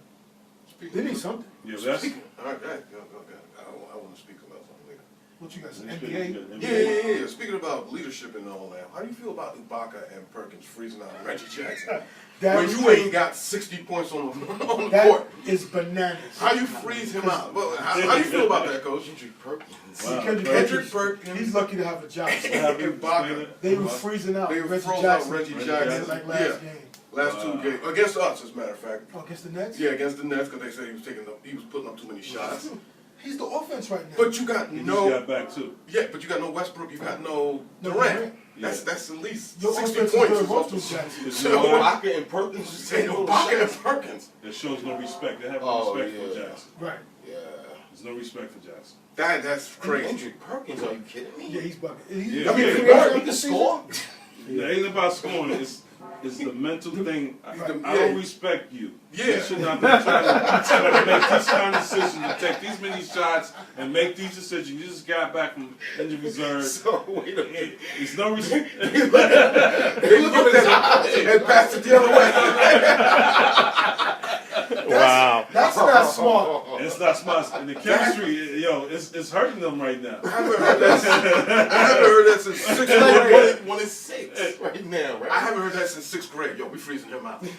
they need something. Yeah, but that's. Speaking, all right, go ahead. I want to speak about something later. What you got? Some that's NBA? good. Yeah. Speaking about leadership and all that, how do you feel about Ibaka and Perkins freezing out Reggie Jackson? That When is you crazy. ain't got 60 points on the That court. is bananas. How you freeze him out? Well, how do you feel about that, Coach? See, Wow. Kendrick Perkins. He's lucky to have a job. Ibaka. They were freezing out They Reggie froze out Jackson. Reggie Reggie Jackson. Like last Yeah, game. last Wow. 2 games against us, as a matter of fact. Oh, against the Nets? Yeah, against the Nets because they said he was putting up too many shots. He's the offense right now. But you got He just no, got back too. yeah, but you got no Westbrook. You got no No Durant. Durant. That's at least Your 60 offense is points. good is both off those the- guys. It's So, no- Ibaka and Perkins just Say taking Ibaka and Perkins. That shows no respect. They have no Oh, respect for yeah. Jackson. Right. Yeah. There's no respect for Jackson. That's crazy. Kendrick Perkins, are you kidding me? Yeah, he's bugging. Yeah. I mean, Yeah. free agent He can this season? score. It ain't about scoring. It's the mental thing. I Yeah. don't respect you. Yeah. You should not be trying to make these kind of decisions, to take these many shots and make these decisions. You just got back from injured reserve. So wait a minute. It's no respect. They looked at it and passed it the other way. Wow. That's not smart. It's not smart. And the chemistry, yo, it's hurting them right now. I haven't heard that since 6th grade. One is 6 right now, right? I haven't heard that since 6th grade. Yo, we freezing him out. He's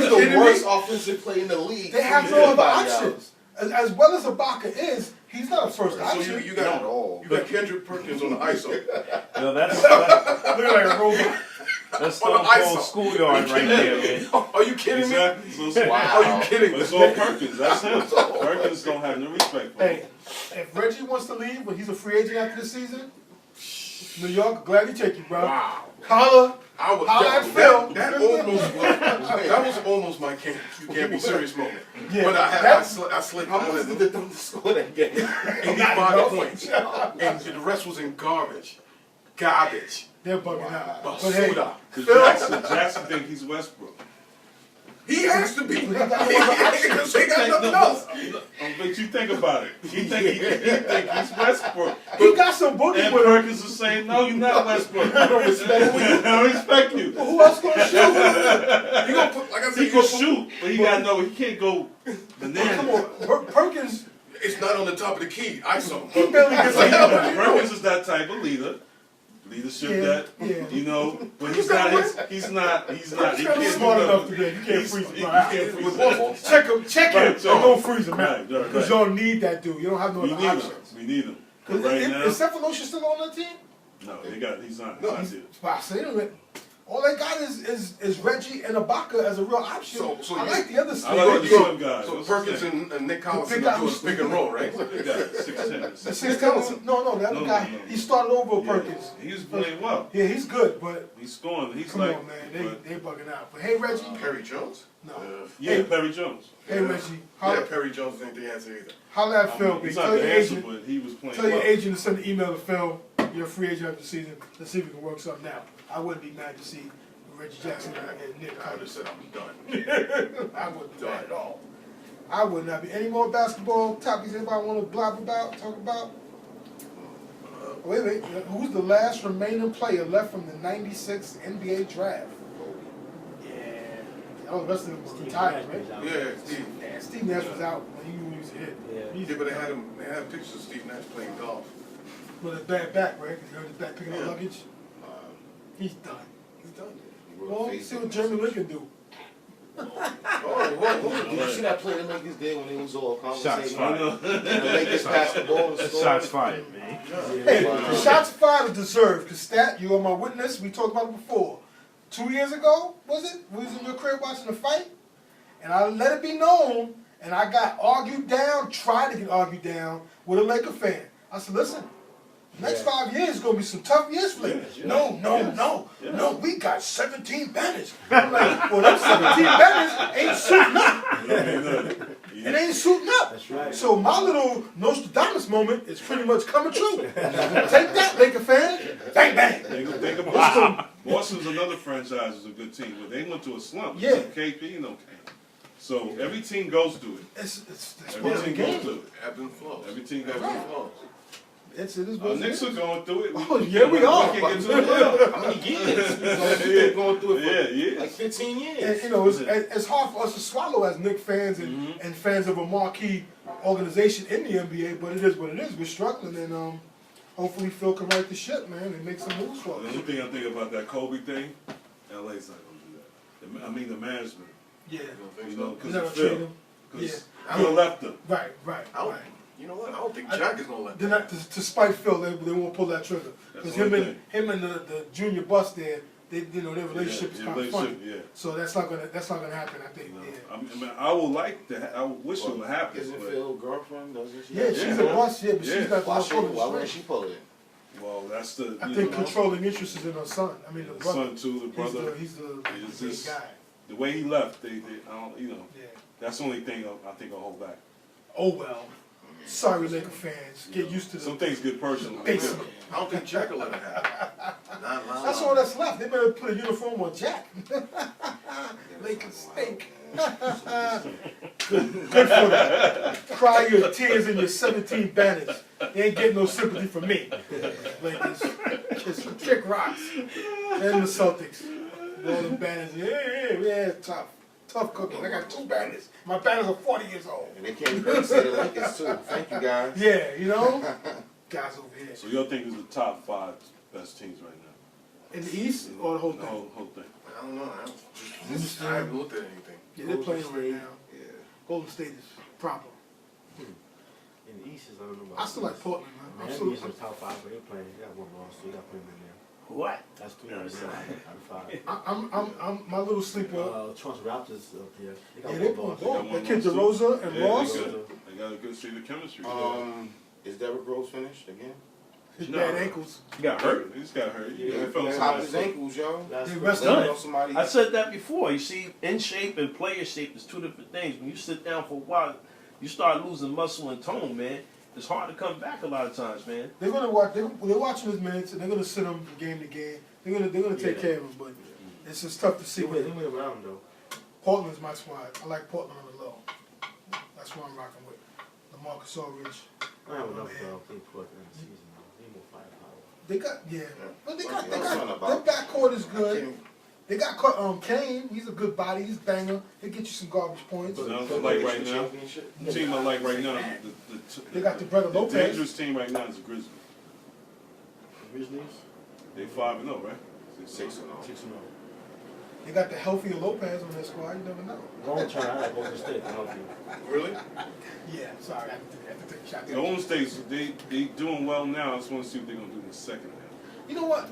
the worst offensive player in the league. They have no other options. As well as Ibaka is, he's not a first So option. you Not at got all. you got Kendrick Perkins on the ISO. You know, that's Looking like a robot. that's On the Stone Cold ISO. schoolyard right there, man. Are you kidding me? Exactly. So it's, Wow. Are you kidding but me? it's all Perkins. That's him. Perkins don't have no respect for him. Hey, if Reggie wants to leave when he's a free agent after the season, New York, gladly take you, bro. Wow. Holla. I was, How I feel. that was almost my you can't be serious moment. Yeah, But I slipped How out much of did the the Thunder score that game? 85 points. And the rest was in garbage. Garbage. They're bugging out. But hey, Basuda. Jackson think he's Westbrook. He has to be. He got no other option. Because they got nothing else. But you think about it. He think he's Westbrook. He got some boogie And with him. Perkins is saying, no, you're not Westbrook. I don't respect you. I don't respect you. Who else gonna shoot? You gonna put, like I said, He you can gonna put- shoot, but he gotta know he can't go Come bananas. on, Perkins. It's not on the top of the key. ISO. He barely gets a help. Perkins is that type of leader. Leadership Yeah, that, yeah. you know, but he's not, he can't He's do smart that. enough to get. You can't freeze He him. can't freeze him. Check him. Check him. Right, Don't go freeze him out. right, Because right. y'all need that dude. You don't have no We other need him. options. We need him. But right Is now, Cephalosha still on that team? no, he's not. No, He's not Wow, so they don't- all they got is Reggie and Ibaka as a real option. So I you- like the other I stuff. like the You young guys. So What's Perkins his name? and Nick Collison pick are out doing who's- pick and roll, right? They got 6'10". The 6'10", no, the other No, guy, no. he started over Yeah, Perkins. he was playing well. Yeah, he's good, but He's scoring. He's come like, on, man, but- they bugging out. But hey, Reggie, Perry Jones? no. yeah, Perry Jones. Hey, Reggie, Yeah, holla, Perry Jones ain't the answer either. holla at I Phil. mean, he's Tell not your the answer, agent, but he was playing tell your well. agent to send an email to Phil. You're a free agent after the season. Let's see if we can work something out. I wouldn't be mad to see Reggie Jackson and Nick I would have Collins. said I'm done. I wouldn't be Done mad at all. I would not be. Any more basketball topics anybody want to blab about, talk about? Wait. Who's the last remaining player left from the '96 NBA draft? Yeah. All the rest of them were retired, right? Yeah, Steve. Yeah, Steve Nash was out when he was hit. Yeah, but they had pictures of Steve Nash playing golf. With a bad back, right? Because he hurt his back picking up Yeah. luggage. He's done. He's done. Well, see what Jeremy Lin can do. Oh, what? Did you see that play the Lakers did when they was all Shots conversating? fired. And the Lakers passed the ball and That's scored. shots fired, man. Hey, Wow. the shots fired are deserved. Because Stat, you are my witness. We talked about it before. 2 years ago, was it? We was in your crib watching the fight. And I let it be known. And I got argued down, tried to get argued down with a Laker fan. I said, listen. Next 5 years is gonna be some tough years for you. No, we got 17 banners. I'm like, well, them 17 banners ain't suiting up. It ain't suiting up. That's right. So my little Nostradamus moment is pretty much coming true. Take that, Laker fan. Bang, bang. Think of Boston. Boston's another franchise is a good team, but they went to a slump. Yeah. KP, So every team goes through it. It's Every part of the team goes game. through it. Ebb and flows. Every team goes Ebb through and it. flows. It is what it Knicks are is. going through it. Oh, yeah, we are. We can't get to it. How many years? They've going through it for Yeah. like 15 years. And, it's hard for us to swallow as Knicks fans and fans of a marquee organization in the NBA, but it is what it is. We're struggling, and hopefully Phil can right the ship, man, and make some moves for The us. only thing I think about that Kobe thing, LA's not going to do that. I mean, the management. Yeah. You know, because Never of trade Phil. him. Because Yeah. Phil left them. Right. You know what? I don't think Jack is gonna let They're that. not to spite Phil. They won't pull that trigger because That's the him and the junior bus there, their relationship is Yeah, kind of funny. relationship, yeah. So that's not gonna happen. I think. You know, Yeah. I would like to. I wish it would happen. Isn't But, Phil's girlfriend? Doesn't she? Yeah, she's a boss. Yeah, but she's not the Why, one pulling why the wouldn't strings. she pull it? well, that's the. I you think know, controlling interest is in her son. I mean, the the brother. son too, the brother. He's the It's big just- guy. The way he left, I don't. Yeah. That's the only thing I think I'll hold back. Oh well. Sorry, Laker fans. Get used to Some the things get personal. basic. I don't think Jack will let it happen. Not That's all that's left. They better put a uniform on Jack. Lakers stink. Good for them. Cry your tears in your 17 banners. They ain't getting no sympathy from me. Lakers. Just kick rocks. And the Celtics. All them banners. Yeah, tough. Tough cooking. I got 2 banners. My banners are 40 years old. And they can't even say the Lakers too. Thank you guys. Yeah, you know? Guys over here. So your thing is the top 5 best teams right now? In the East or the whole The thing? whole thing. I don't know. I haven't looked at anything. Yeah, they're playing right now. Yeah. Golden State is proper. In the East, I don't know about. I still like Portland, man. I'm Miami still, is in the top 5, but they playing. They got one loss, so you got to put them in there. What? That's 3 out of 5. I'm my little sleeper. Toronto Raptors up here. They got Yeah, they one put loss. ball. one That kid loss, too. DeRosa and Yeah, Ross. They got a good streak of chemistry. Is Derrick Rose finished again? His No. bad ankles. He got hurt. He just got hurt. Yeah, He fell popped aside. his ankles, yo. Last They week. rest Let up. know somebody. I said that before. You see, in shape and player shape is 2 different things. When you sit down for a while, you start losing muscle and tone, man. It's hard to come back a lot of times, man. They're gonna watch. They're watching his minutes, and they're gonna sit him from game to game. They're gonna take care of him, but it's just tough to see. They What went around though. Portland's my squad. I like Portland on the low. That's what I'm rocking with. LaMarcus Aldridge. I don't know man. if they'll play Portland in the season though. They need more firepower. They got but they got Something their backcourt is I good. can't- They got Kane. He's a good body. He's a banger. He'll get you some garbage points. Sounds like right now. Championship? The team I like right now. They got the brother Lopez. The dangerous team right now is the Grizzlies. The Grizzlies, They 5-0, right? 6-0. 6-0. They got the healthier Lopez on their squad. You never know. Long term, I like Golden State. I don't think. Really? Yeah, sorry. I have to take a shot. The Golden State's they doing well now. I just want to see what they're gonna do in the second half. You know what?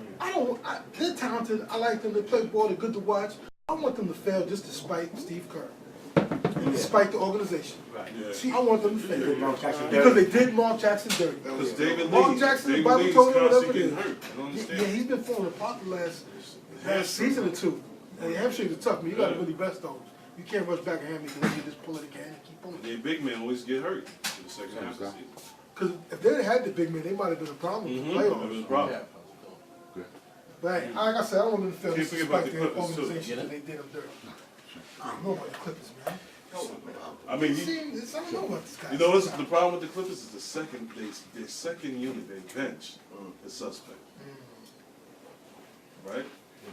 They're talented. I like them. They play ball. They're good to watch. I want them to fail just despite Steve Kerr. And despite the organization. Right. Yeah. I want them to They fail. did Mark Jackson Because dirty. they did Mark Jackson dirty. Because David Mark Lee, Jackson, David Bible Lee's told him whatever constantly it getting is. hurt. I don't Yeah, understand. he's been falling apart the last season or two. And the hamstrings are tough, man. You got to really rest those. You can't rush back a hammy because you just pull it again and keep pulling. Their big men always get hurt in the second half of the season. Because if they had the big man, they might have been a problem in the That was playoffs. a problem. But hey, like I said, I don't want them to fail Can't just forget about despite the their Clippers, too. organization that they did them dirty. I don't know about the Clippers, man. Yo, man, I mean, I don't know about this guy. you know what's the problem with the Clippers is their second unit, they bench is suspect. Right?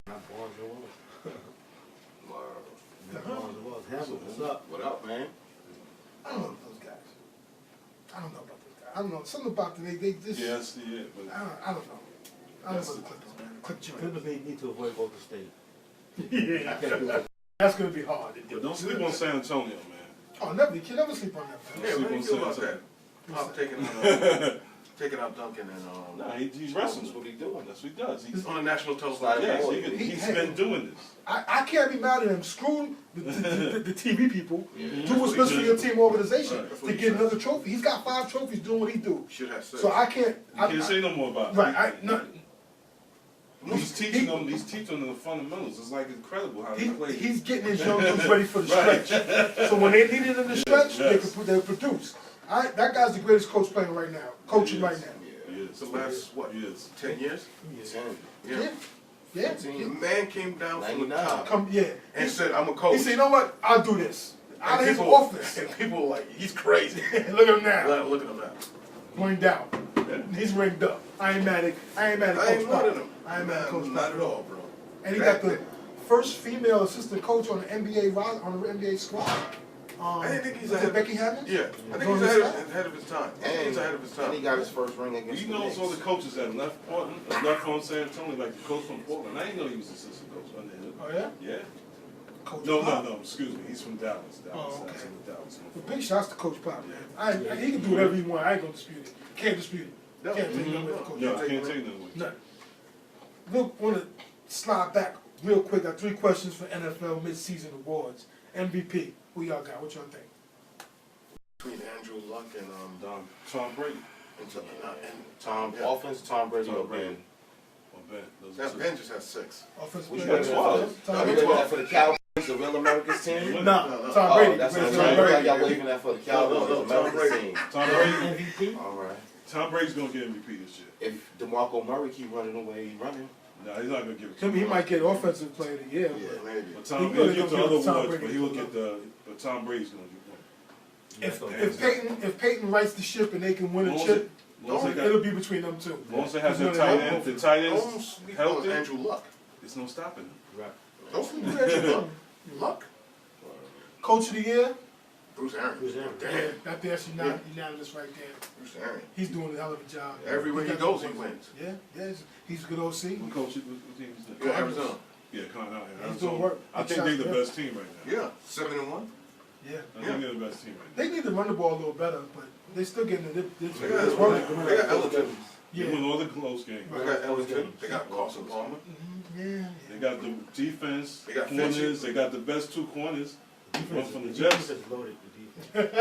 Not Barnes and Willis. Wow. Not Barnes and Willis. Hamlet, what's up? What up, man? I don't know about those guys. I don't know about those guys. I don't know. Something about them, they just. Yeah, I see it. But I don't know. I don't know about the Clippers, man. Clippers. Clippers need to avoid Golden State. Yeah. That's going to be hard to do. don't sleep on San Antonio, man. Oh, never. You can never sleep on that, man. Yeah, Sleep what do on you feel San about that? Antonio. Pop taking out Duncan and Nah, he's wrestling. That's what he doing. That's what he does. He's on a national television. Like, he's been doing this. I can't be mad at him. Screw the TV people. Do what's He best for should. your team organization Right. to get another trophy. He's got 5 trophies doing what he do. Should have said. So I can't. You can't say no more about it. Right. He's teaching them. He's teaching them the fundamentals. It's like incredible how they play. He's getting his young dudes ready for the stretch. So when they needed him to stretch, they produce. That guy's the greatest coach playing right now. Coaching right now. Yes. The last, what, Yes. 10 years? 10. Yeah. Yeah. The man came down from the 99. top Yeah. and said, I'm a coach. He said, you know what? I'll do this. Out of his people, office. And people were like, he's crazy. Look at him now. Look at him now. Ringed out. He's ringed up. I ain't mad at I ain't Coach mad at Pop. him. I ain't mad at Coach Not Pop. at all, bro. And he got the first female assistant coach on the NBA squad. I didn't think he's was ahead it Becky Hammond? Yeah, I think he's ahead of his time. I think he's ahead of his And he time. got his first ring against He the knows Knicks. all the coaches that left Portland, left on San Antonio, like the coach from Portland. I didn't know he was assistant coach under him. Oh yeah? Yeah. Coach No, Pop. no. Excuse me. He's from Dallas. Oh, okay. That's in Dallas. But big shots to Coach Pop, man. He can do whatever he wants. I ain't gonna dispute it. Can't dispute it. No. Can't take nothing away from Coach No, Pop. I can't take that away. None. Look, want to slide back real quick. Got 3 questions for NFL midseason awards. MVP. Who y'all got? What y'all think? Between Andrew Luck and Tom Brady. Tom Yeah. offense, Tom Brady Tom or Brady. Ben. Or Ben. Those are That two. Ben just has 6. Offensive We player got of the 12. year? Are Tom we Brady. waving that for the Cowboys, the real America's team? Nah, No. Tom Brady. That's what I'm Tom saying. Brady. Y'all waving that for the Cowboys, No, the Tom America's Brady. team. Tom Brady. MVP? All right. Tom Brady's gonna get MVP this year. If DeMarco Murray keep running the way he's running, No, he's not gonna give it. He him. might get offensive player of the year. Yeah, maybe. But Tom, He he'll really get the gonna other give Tom awards, Brady but he will the get the. But Tom Brady's gonna get one. If Peyton rights the ship and they can win a Long chip, as they got- it'll be between them two. As long as they have Because their you tight know, they end, have the tight Don't ends sleep on healthy, Andrew Luck. there's no stopping him. Right. Don't sleep on Andrew Luck. Luck? Coach of the year, Bruce Arians. Bruce Arians. yeah, that's unanimous right there. Bruce Arians. He's doing a hell of a job. Everywhere he got goes, the- he wins. Yeah, he's a good OC. What coach? What team is that? Yeah, Arizona. Yeah, doing Arizona. work. I think they're the best team right now. Yeah, 7-1. Yeah, I think they're the best team right they need to run the ball a little better, but they still getting it. They It's got working. Ellington. now. Yeah, They win all the close games. They got Ellington. They got Carson Palmer. yeah. They got the defense, They got corners. Finchie. They got the best 2 corners. One from the Defense Jets. is loaded, the defense.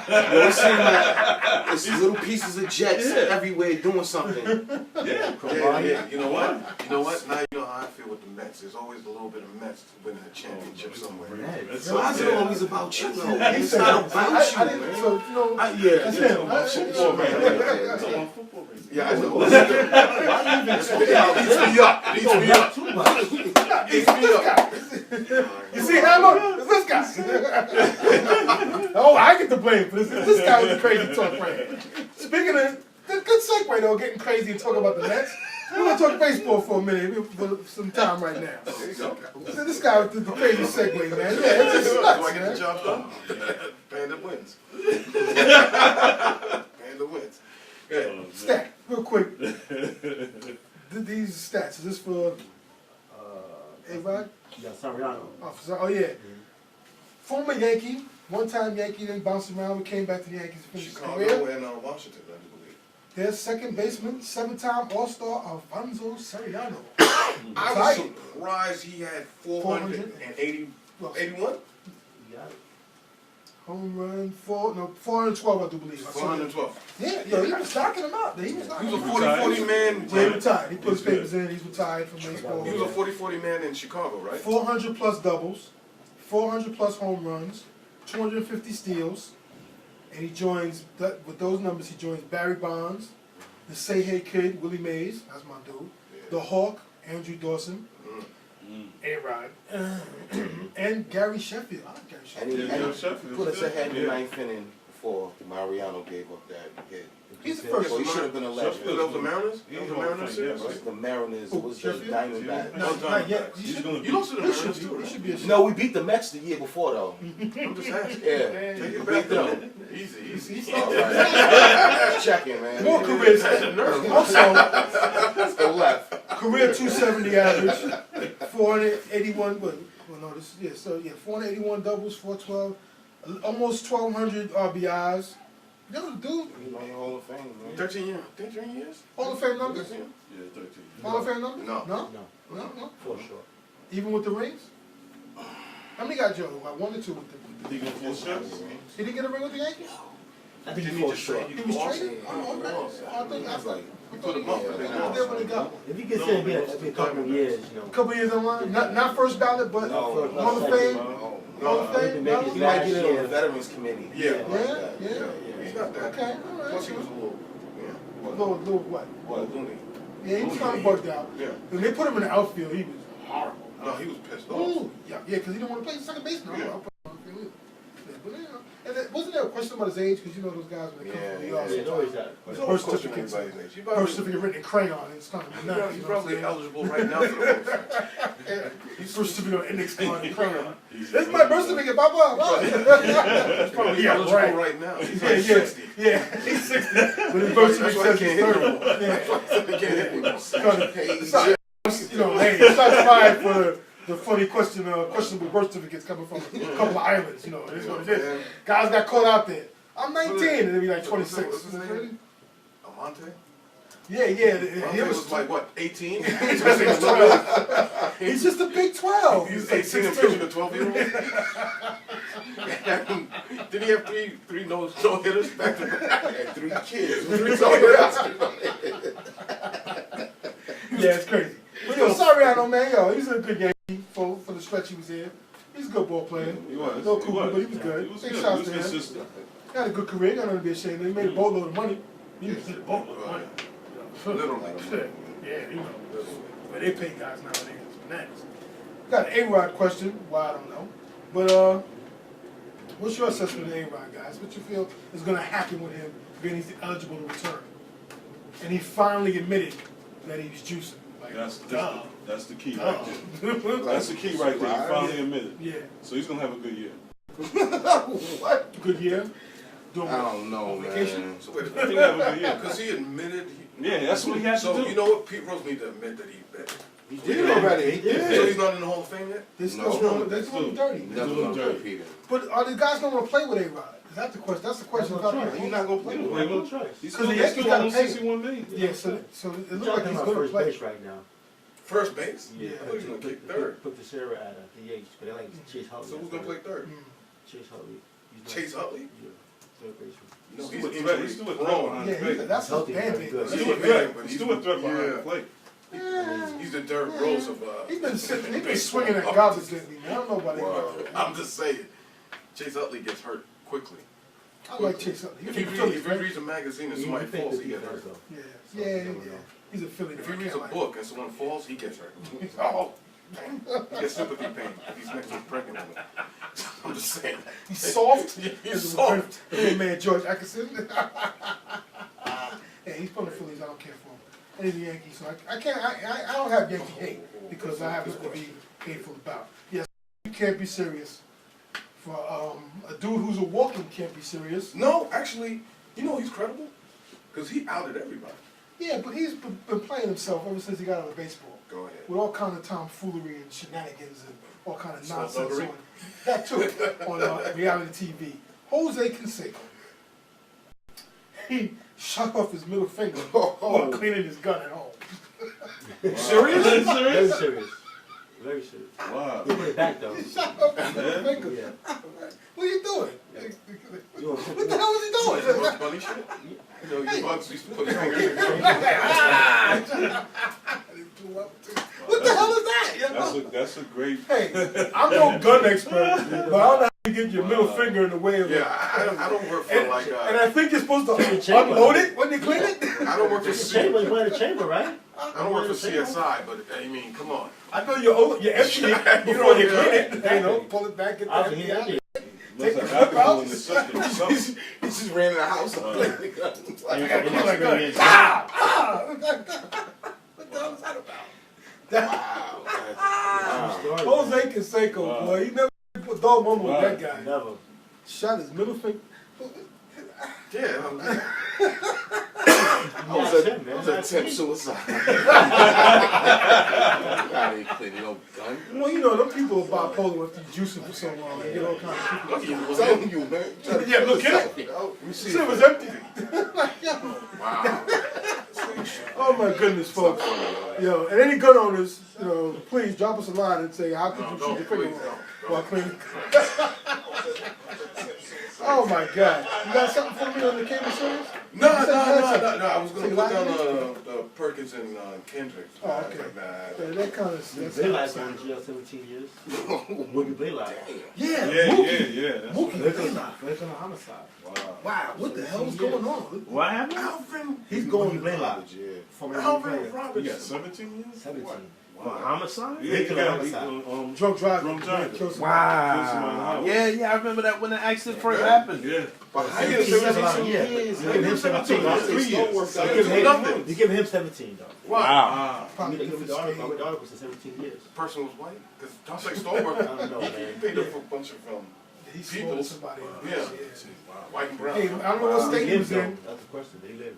it seems like it's little pieces of Jets everywhere doing something. Yeah. Yeah. You know what? You know what? Now you know how I feel with the Mets. There's always a little bit of Mets winning a championship somewhere. That's Why is it yeah. always about you, though? He It's said not that. about you, I didn't, man. so, you know, Yeah, that's They're him. talking about football right now. They're talking about football right now. Yeah, I know. Why you even It eats me up. It eats me up. Too much. It eats me up. You see, Hammer? It's this guy. Oh, I get the blame for this. It's this guy with the crazy talk right here. Speaking of, good segue though, getting crazy and talking about the Mets. We're gonna talk baseball for a minute, for some time right now. There you go. This guy with the crazy segue, man. Yeah, it's just Do nuts, I get the man. job done? Panda wins. Panda wins. Yeah. Stat, real quick. These stats, is this for A-Rod? Yeah, Soriano. Oh yeah. Former Yankee, one-time Yankee, then bounced around, we came back to the Yankees to finish his career. Chicago and Washington, I do believe. Their second baseman, 7-time All-Star Alfonso Soriano. I was surprised he had 480, Well, 81? You got it. home run, 412, I do believe. I saw that. 412. Yeah, yo, he was knocking him out. He was He knocking was a him out. 40-40 man. Yeah, he retired. He put his He's good. papers in. He's retired from baseball. He was a 40-40 man in Chicago, right? 400 plus doubles, 400 plus home runs, 250 steals, and he joins, with those numbers, he joins Barry Bonds, the Say Hey Kid, Willie Mays, that's my dude, the Hawk, Andrew Dawson, A-Rod, And Gary Sheffield. I like Gary And Sheffield. he Yeah, Sheffield put was us good. ahead in the Yeah. ninth inning before Mariano gave up that hit. He's the first. So he should have been a legend. Sheffield- That was the Mariners? He's That was the Hall of Mariners Fame, series? yeah, It was the Mariners, it was the Sheffield? Diamondbacks. No, not yet. He He's should, gonna You lost to the he should Mariners be. too, He right? should be a No, we beat the Mets the year before though. I'm just asking. Yeah. Take We it beat back them. though. Easy. All right. Checking, man. More careers. That's a nerve. Also, Let's go left. career 270 average, 481. Well, no, this yeah. So yeah, 481 doubles, 412, almost 1,200 RBIs. Yo, dude, He's on the Hall of Fame, man. 13 years. 13 years? Hall of Fame numbers. 13? Yeah, 13. Hall of Fame numbers. No. No, No, no. for sure. Even with the rings. How many got Joe? Like 1 or 2 with the. He got 4 shots. He didn't get a ring with the Yankees. I think Didn't for he just say sure. He was lost? traded. Oh, okay. I think I thought. You put him up, He but they was lost. there when they got one. If you consider being a couple of years, you know. A couple years in line, not first ballot, but No, Hall of Fame. No, Hall of no. Fame. Maybe ballot? He might get in on the Veterans Committee. Yeah. Yeah. He's not that. Okay, all right. Plus he was a little, Little what? well, loony. Yeah, he was kind of bugged out. Yeah. When they put him in the outfield, he was horrible. No, he was pissed off. Ooh, yeah, because he didn't want to play second base. No, Yeah. I'll put him on the field. Yeah, but you know, and wasn't there a question about his age? Because you know those guys when they come from the Yeah, yard, Yeah, it's always that. He's birth always questioning certificates, anybody's age. He birth probably, certificate written in crayon. It's kind of he's nuts. probably, You he's know what I'm probably saying? eligible right now for the World Series. His birth certificate on index card in crayon. He's- This is my birth certificate, blah blah blah. He's probably Yeah, eligible right. right now. He's Yeah, like yeah, 60. yeah. He's 60, but his birth That's certificate why he says he's can't 30. hit no more. Yeah. He can't hit anymore. You know, hey, shots fired for the funny questionable birth certificates coming from a couple of islands. You know, it is what it is. Guys got caught out there. I'm 19, and they'll be like 26. What's his name? Amante? Yeah. Amante He was like, what, 18? He's just a big 12. He's like 18 and 6'2". pitching to 12-year-olds? Did he have three no-hitters back to back? And 3 kids. 3 no-hitters? Yeah, it's crazy. But yo, Soriano, man, he's a good Yankee for the stretch he was here. He's a good ball player. He was. No He Cooper, was. but he was good. He was Big good. shots He was to him. consistent. He had a good career. Got nothing to be ashamed of. He made a boatload of money. He made a boatload of money. Literally. Yeah, you know. But they pay guys nowadays. It's bananas. Got an A-Rod question. Why, I don't know. But, what's your assessment of A-Rod, guys? What you feel is going to happen with him being he's eligible to return? And he finally admitted that he was juicing. Like, That's the key duh. right there. That's the key right there. He finally admitted. Yeah. So he's gonna have a good year. What? Good year. Doing I don't know, vacation? man. So wait a I think minute. he'll have a good year. Because he admitted. Yeah, that's what he has to So do. you know what? Pete Rose need to admit that he bet. He did already. So he's not in the Hall of Fame yet? They're still No. doing, they're doing him dirty. Never gonna compete him. But are the guys going to play with A-Rod? Is that the question? That's the question. That's what I'm about You're not gonna play with They him. no choice. He's 'Cause still, the he's Yankees still gotta on pay him. 61 million. Yeah, so it looks like Talking he's about going to first play. base right now. First base? Yeah, I thought he was going to kick third. Put the Sarah at the H, but they like Chase Hutley. So who's going to play third? Chase Hutley. He's Chase not- Utley? Yeah, third baseman. No, He's he's still a threat. injury He's still a threat prone. behind Yeah, the plate. that's his Healthy, band-aid. good. He's He's still still a a threat. threat, but He's still a threat behind the yeah. plate. He's the Derrick Rose of. He's been swinging that garbage lately, man. I don't know about Wow. A-Rod. I'm just saying. Chase Utley gets hurt quickly. I like Chase Utley. If He's he a Philly, reads right? a magazine and He somebody faked falls, the he gets defense, hurt. though. Yeah. He's a Philly. If he reads a book and someone falls, he gets hurt. Oh, He gets sympathy pain if he's next to a pregnant woman. I'm just saying. he's soft. He's soft. The big man George Atkinson. Yeah, he's from the Phillies. I don't care for him. And he's a Yankee, so I can't. I don't have Yankee hate because I have to be hateful about. Yes, you can't be serious. For a dude who's a walking can't be serious. No, actually, you know he's credible? Because he outed everybody. Yeah, but he's been playing himself ever since he got out of baseball. Go ahead. With all kind of tomfoolery and shenanigans and all kind of nonsense Skullduggery? on that too on reality TV. Jose Canseco. He shut off his middle finger while cleaning his gun at home. Serious? Very serious. Very serious. Wow. He put it back though. He shut off his middle finger. Yeah. What are you doing? You What the hell is he doing? Bugs Bunny shit? You know, your bugs used to put his finger in the What the hell is that? You know? That's a great. Hey, I'm no gun expert, but I don't know how you get your middle finger in the way of it. Yeah, I don't work for And, like, and I think you're supposed to chamber. unload it when you clean it. I don't work for It's a chamber. You play in a chamber, right? I don't work for CSI, but I mean, come on. I know you're empty it before you clean it. You know, pull it back, get the empty out. Take the clip out. In the system or something. He just ran in the house. What the hell is that about? Jose Canseco, boy, he never put dog mama with that guy. Never. Shot his middle finger. Yeah. I was a attempt suicide. I didn't clean no gun. Well, you know, them people are bipolar if you juicing for so long. They get all kinds of people. I'm telling you, man. Yeah, look at it. Let me see. Shit was empty. Wow. Oh my goodness, folks. Yo, and any gun owners, you know, please drop us a line and say, how could you shoot your finger off while cleaning? Oh my God. You got something for me on the cable series? No. I was going to put down Perkins and Kendrick. Oh, okay. Yeah, that kind of... Blaylock's going to jail 17 years. Mookie Blaylock. Yeah, Yeah. Mookie. On a homicide. Wow, what the hell is going on? What happened? Alvin, he's going to Blaylock. Alvin You Robinson. got 17 years? 17. For homicide? Yeah, you got Drunk driving. Drunk driving. Killed somebody. Wow. Yeah, I remember that when the accident first happened. Yeah. But how You you give 17 him years? You give him 17. You give him 17, though. Wow. Probably You give different the state. article for 17 years. Person was white? Because Dante Stolberg, I don't know, man. he paid up for a bunch of He people. swallowed somebody. Yeah. White and brown. Hey, I don't know what state he was in. That's the question. They live.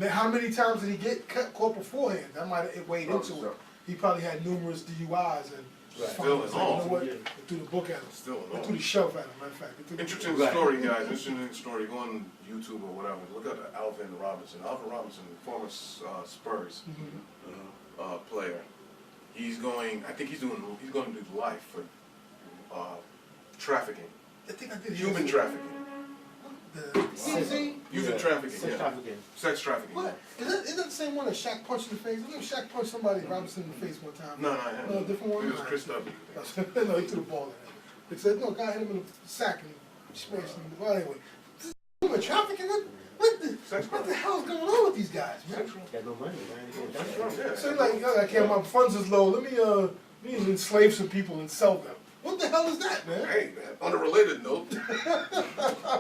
And how many times did he get caught beforehand? That might have weighed into it. He probably had numerous DUIs and Still finally, at all. you know what? They threw the book at him. Still They at threw all. the shelf at him, matter of fact. They threw the- Interesting story, guys. Interesting story. Go on YouTube or whatever. Look at Alvin Robinson. Alvin Robinson, former Spurs player. He's going. I think he's going to do life for trafficking, I think I did hear human that. trafficking, CZ? human trafficking, Sex trafficking. sex trafficking. What? Is that the same one that Shaq punched in the face? Didn't Shaq punch somebody Robinson in the face one time? No, No, different one? It was Chris W. No, he threw the ball at him. They said, no, guy hit him in the sack and smashed him. Well, anyway. This is human trafficking? What the hell's going on with these guys, man? Got no money, man. That's right, yeah. So like, yo, I can't, my funds is low. Let me enslave some people and sell them. What the hell is that, man? Hey, man, on a related note,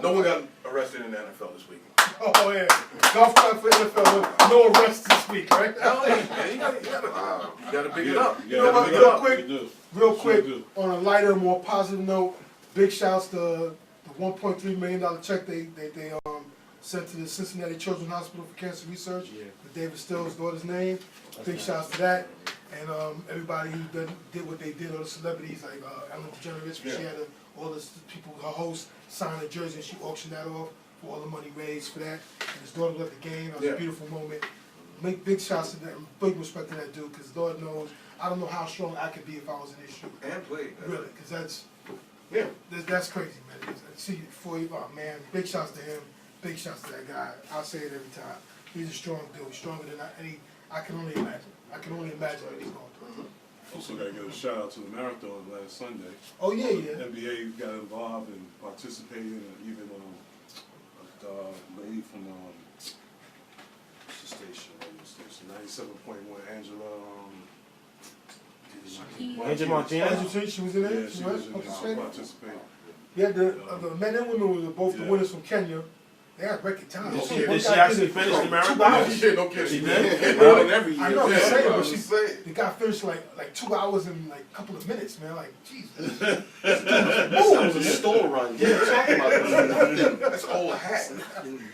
no one got arrested in the NFL this week. Oh, yeah. Golf clap for NFL. No arrests this week, right? Hell yeah, man. You gotta big it up. You know what, Yeah, real quick, you do. real Sure quick, do. on a lighter, more positive note, big shouts to the $1.3 million check they sent to the Cincinnati Children's Hospital for Cancer Research with David Still's daughter's name. Big shouts to that. And everybody who did what they did, all the celebrities like Ellen DeGeneres, she had all the people, her host, signed a jersey and she auctioned that off for all the money raised for that. And his daughter was at the game. It was a beautiful moment. Make big shouts to that, big respect to that dude, because Lord knows, I don't know how strong I could be if I was in his shoes. And played. Really, because Yeah. that's crazy, man. See, for you, oh man, big shouts to him, big shouts to that guy. I'll say it every time. He's a strong dude, stronger than I can only imagine. I can only imagine what he's going through. Also got to give a shout out to the marathon last Sunday. Oh yeah, yeah. NBA got involved and participated, and even a lady from what's the station? Radio station 97.1, Angel Martinez? She was in Yeah, there. she She was in there, participated. participating. Yeah, the men and women were both the Yeah. winners from Kenya. They had record time. Did One Did she guy actually did it finish the for marathon? 2 hours. Shit, no kidding. She did? More than every year. I know, I'm Yeah, saying, I but was she saying. the guy finished like 2 hours and like a couple of minutes, man. Like, Jesus. That was a store run. Yeah, talking about That's old hat.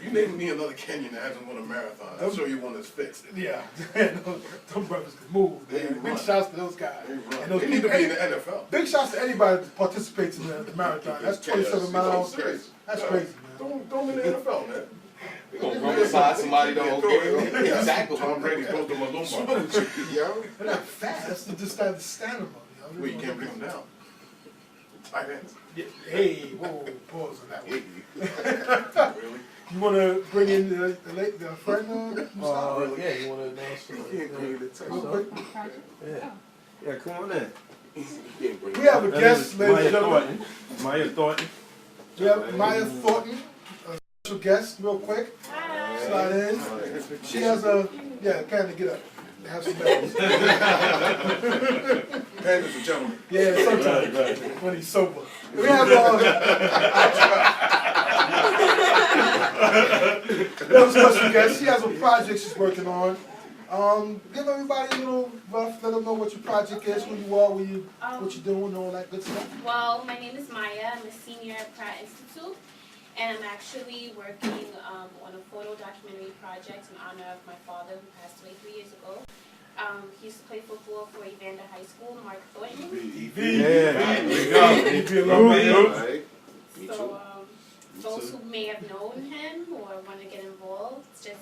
You name me another Kenyan that hasn't won a marathon. I'll show you one that's fixed. Yeah, them brothers can move, They man. Big run. shouts to those guys. They run. And those They need to people, be in the NFL. big shouts to anybody that participates in the marathon. That's 27 miles. Serious. That's Yeah. crazy, man. Throw them in the NFL, man. We gonna run beside somebody the whole game. Exactly. Tom Brady goes to Malumba. Yo. They're not fast. They just have the stamina. Well, you can't bring them down. Tight ends. Hey, whoa, pause on that one. Really? You want to bring in the friend? Mustafa? Yeah, you want to announce Real quick. Yeah, come on in. We have a guest, ladies and gentlemen. Maya Thornton. We have Maya Thornton, a special guest, real quick. Slide in. She has kind of get up. Have some medals. Pandas are gentlemen. Yeah, sometimes when he's sober. We have another special guest. She has a project she's working on. Give everybody a little rough. Let them know what your project is, who you are, what you're doing, all that good stuff. Well, my name is Maya. I'm a senior at Pratt Institute, and I'm actually working on a photo documentary project in honor of my father who passed away 3 years ago. He used to play football for Evander High School, Mark Thornton. Yeah, there you go. Right. Me too. So, those who may have known him or want to get involved, just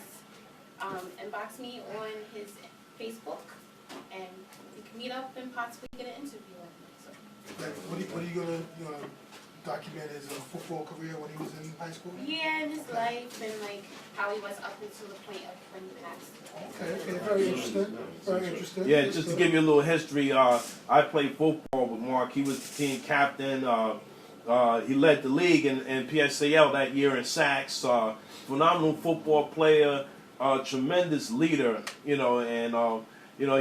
inbox me on his Facebook, and we can meet up and possibly get an interview. So. What are you gonna document his football career when he was in high school? Yeah, and his life and like how he was up until the point of when he passed. Okay, very interesting. Very interesting. Yeah, just to give you a little history, I played football with Mark. He was the team captain. He led the league in PSAL that year in sacks. Phenomenal football player, tremendous leader, and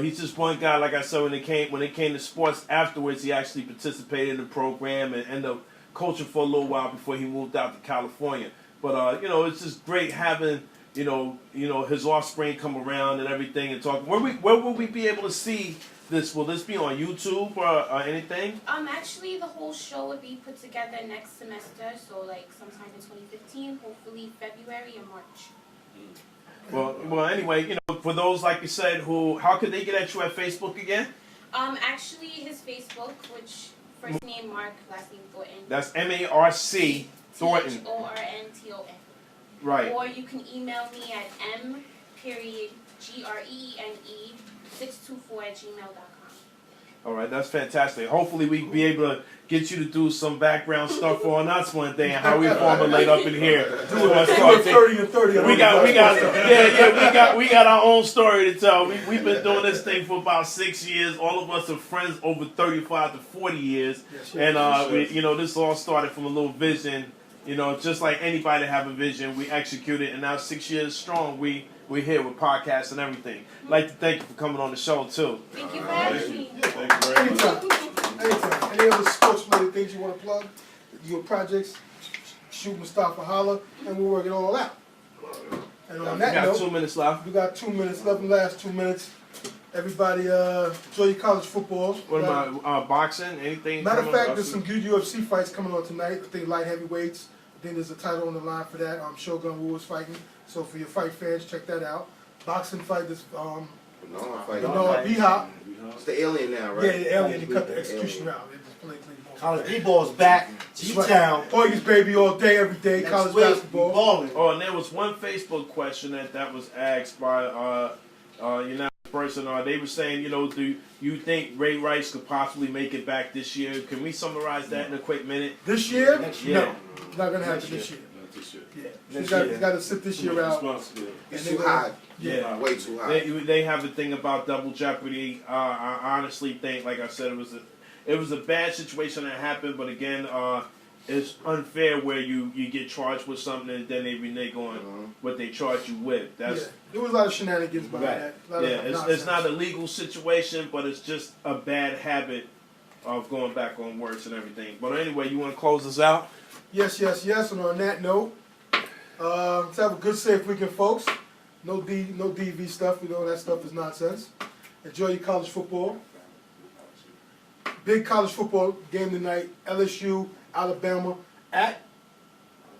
he's just one guy. Like I said, when it came to sports afterwards, he actually participated in the program and ended up coaching for a little while before he moved out to California. But it's just great having his offspring come around and everything and talk. Where will we be able to see this? Will this be on YouTube or anything? Actually, the whole show would be put together next semester, so like sometime in 2015, hopefully February or March. Well, anyway, for those like you said, how could they get at you at Facebook again? Actually, his Facebook, which first name Mark, last name Thornton. That's MARC Thornton. THORNTON. Right. Or you can email me at m.grene624 @gmail.com. All right, that's fantastic. Hopefully, we be able to get you to do some background stuff on us one day and how we formulate up in here. Do it 30 and 30. We got our own story to tell. We've been doing this thing for about 6 years. All of us are friends over 35 to 40 years, and this all started from a little vision. Just like anybody that have a vision, we execute it, and now 6 years strong, we're here with podcasts and everything. I'd like to thank you for coming on the show too. Thank you for having me. Thank you very much. Anytime. Any other sports-related things you want to plug? Your projects? Shoot Mustafa holla, and we'll work it all out. And on We that got note, 2 minutes left. we got 2 minutes left. The last 2 minutes. Everybody, enjoy your college football. What about boxing? Anything? Matter of coming fact, up? there's some good UFC fights coming on tonight. I think light heavyweights. I think there's a title on the line for that. Shogun Wu is fighting. So for your fight fans, check that out. Boxing fight is B-Hop. It's the alien now, right? Yeah, the alien. They cut the execution route. They just play College B-ball's back. G-Town. Tigers, baby, all day, every day. Next College week, basketball. we balling. Oh, and there was one Facebook question that was asked by person. They were saying, do you think Ray Rice could possibly make it back this year? Can we summarize that in a quick minute? This year? Next year. No, not gonna happen this year. Not this year. Yeah, he's got to sit this year out. It's too high. Yeah. Way too high. They have the thing about double jeopardy. I honestly think, like I said, it was a bad situation that happened, but again, it's unfair where you get charged with something and then they renege on what they charge you with. There was a lot of shenanigans behind that. It's not a legal situation, but it's just a bad habit of going back on words and everything. But anyway, you want to close this out? Yes. And on that note, let's have a good, safe weekend, folks. No DV stuff. That stuff is nonsense. Enjoy your college football. Big college football game tonight. LSU, Alabama at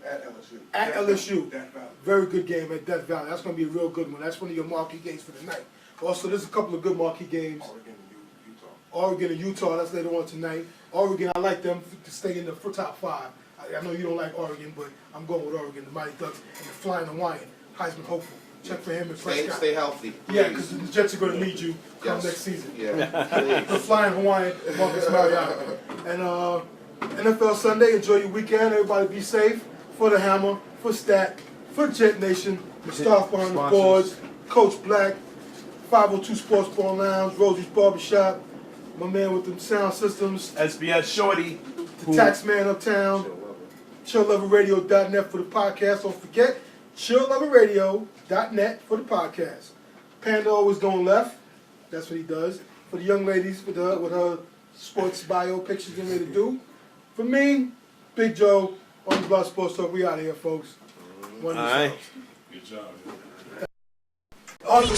LSU. Very good game at Death Valley. That's going to be a real good one. That's one of your marquee games for the night. Also, there's a couple of good marquee games. Oregon and Utah. That's later on tonight. Oregon, I like them to stay in the top 5. I know you don't like Oregon, but I'm going with Oregon. The Mighty Ducks and the Flying Hawaiian, Heisman hopeful. Check for him and Prescott. Stay healthy. Yeah, because the Jets are going to need you come next season. Yeah. The Flying Hawaiian, Marcus Mariota. And NFL Sunday, enjoy your weekend. Everybody be safe. For the Hammer, for Stat, for Jet Nation, the staff behind the boards, Coach Black, 502 Sports Bar Lounge, Rosie's Barbershop, my man with them sound systems, SBS Shorty, the Tax Man Uptown, ChillLoverRadio.net for the podcast. Don't forget, ChillLoverRadio.net for the podcast. Panda always going left. That's what he does. For the young ladies with her sports bio pictures getting ready to do. For me, Big Joe, on the Blood Sports Talk. We out of here, folks. All right. Good job. On the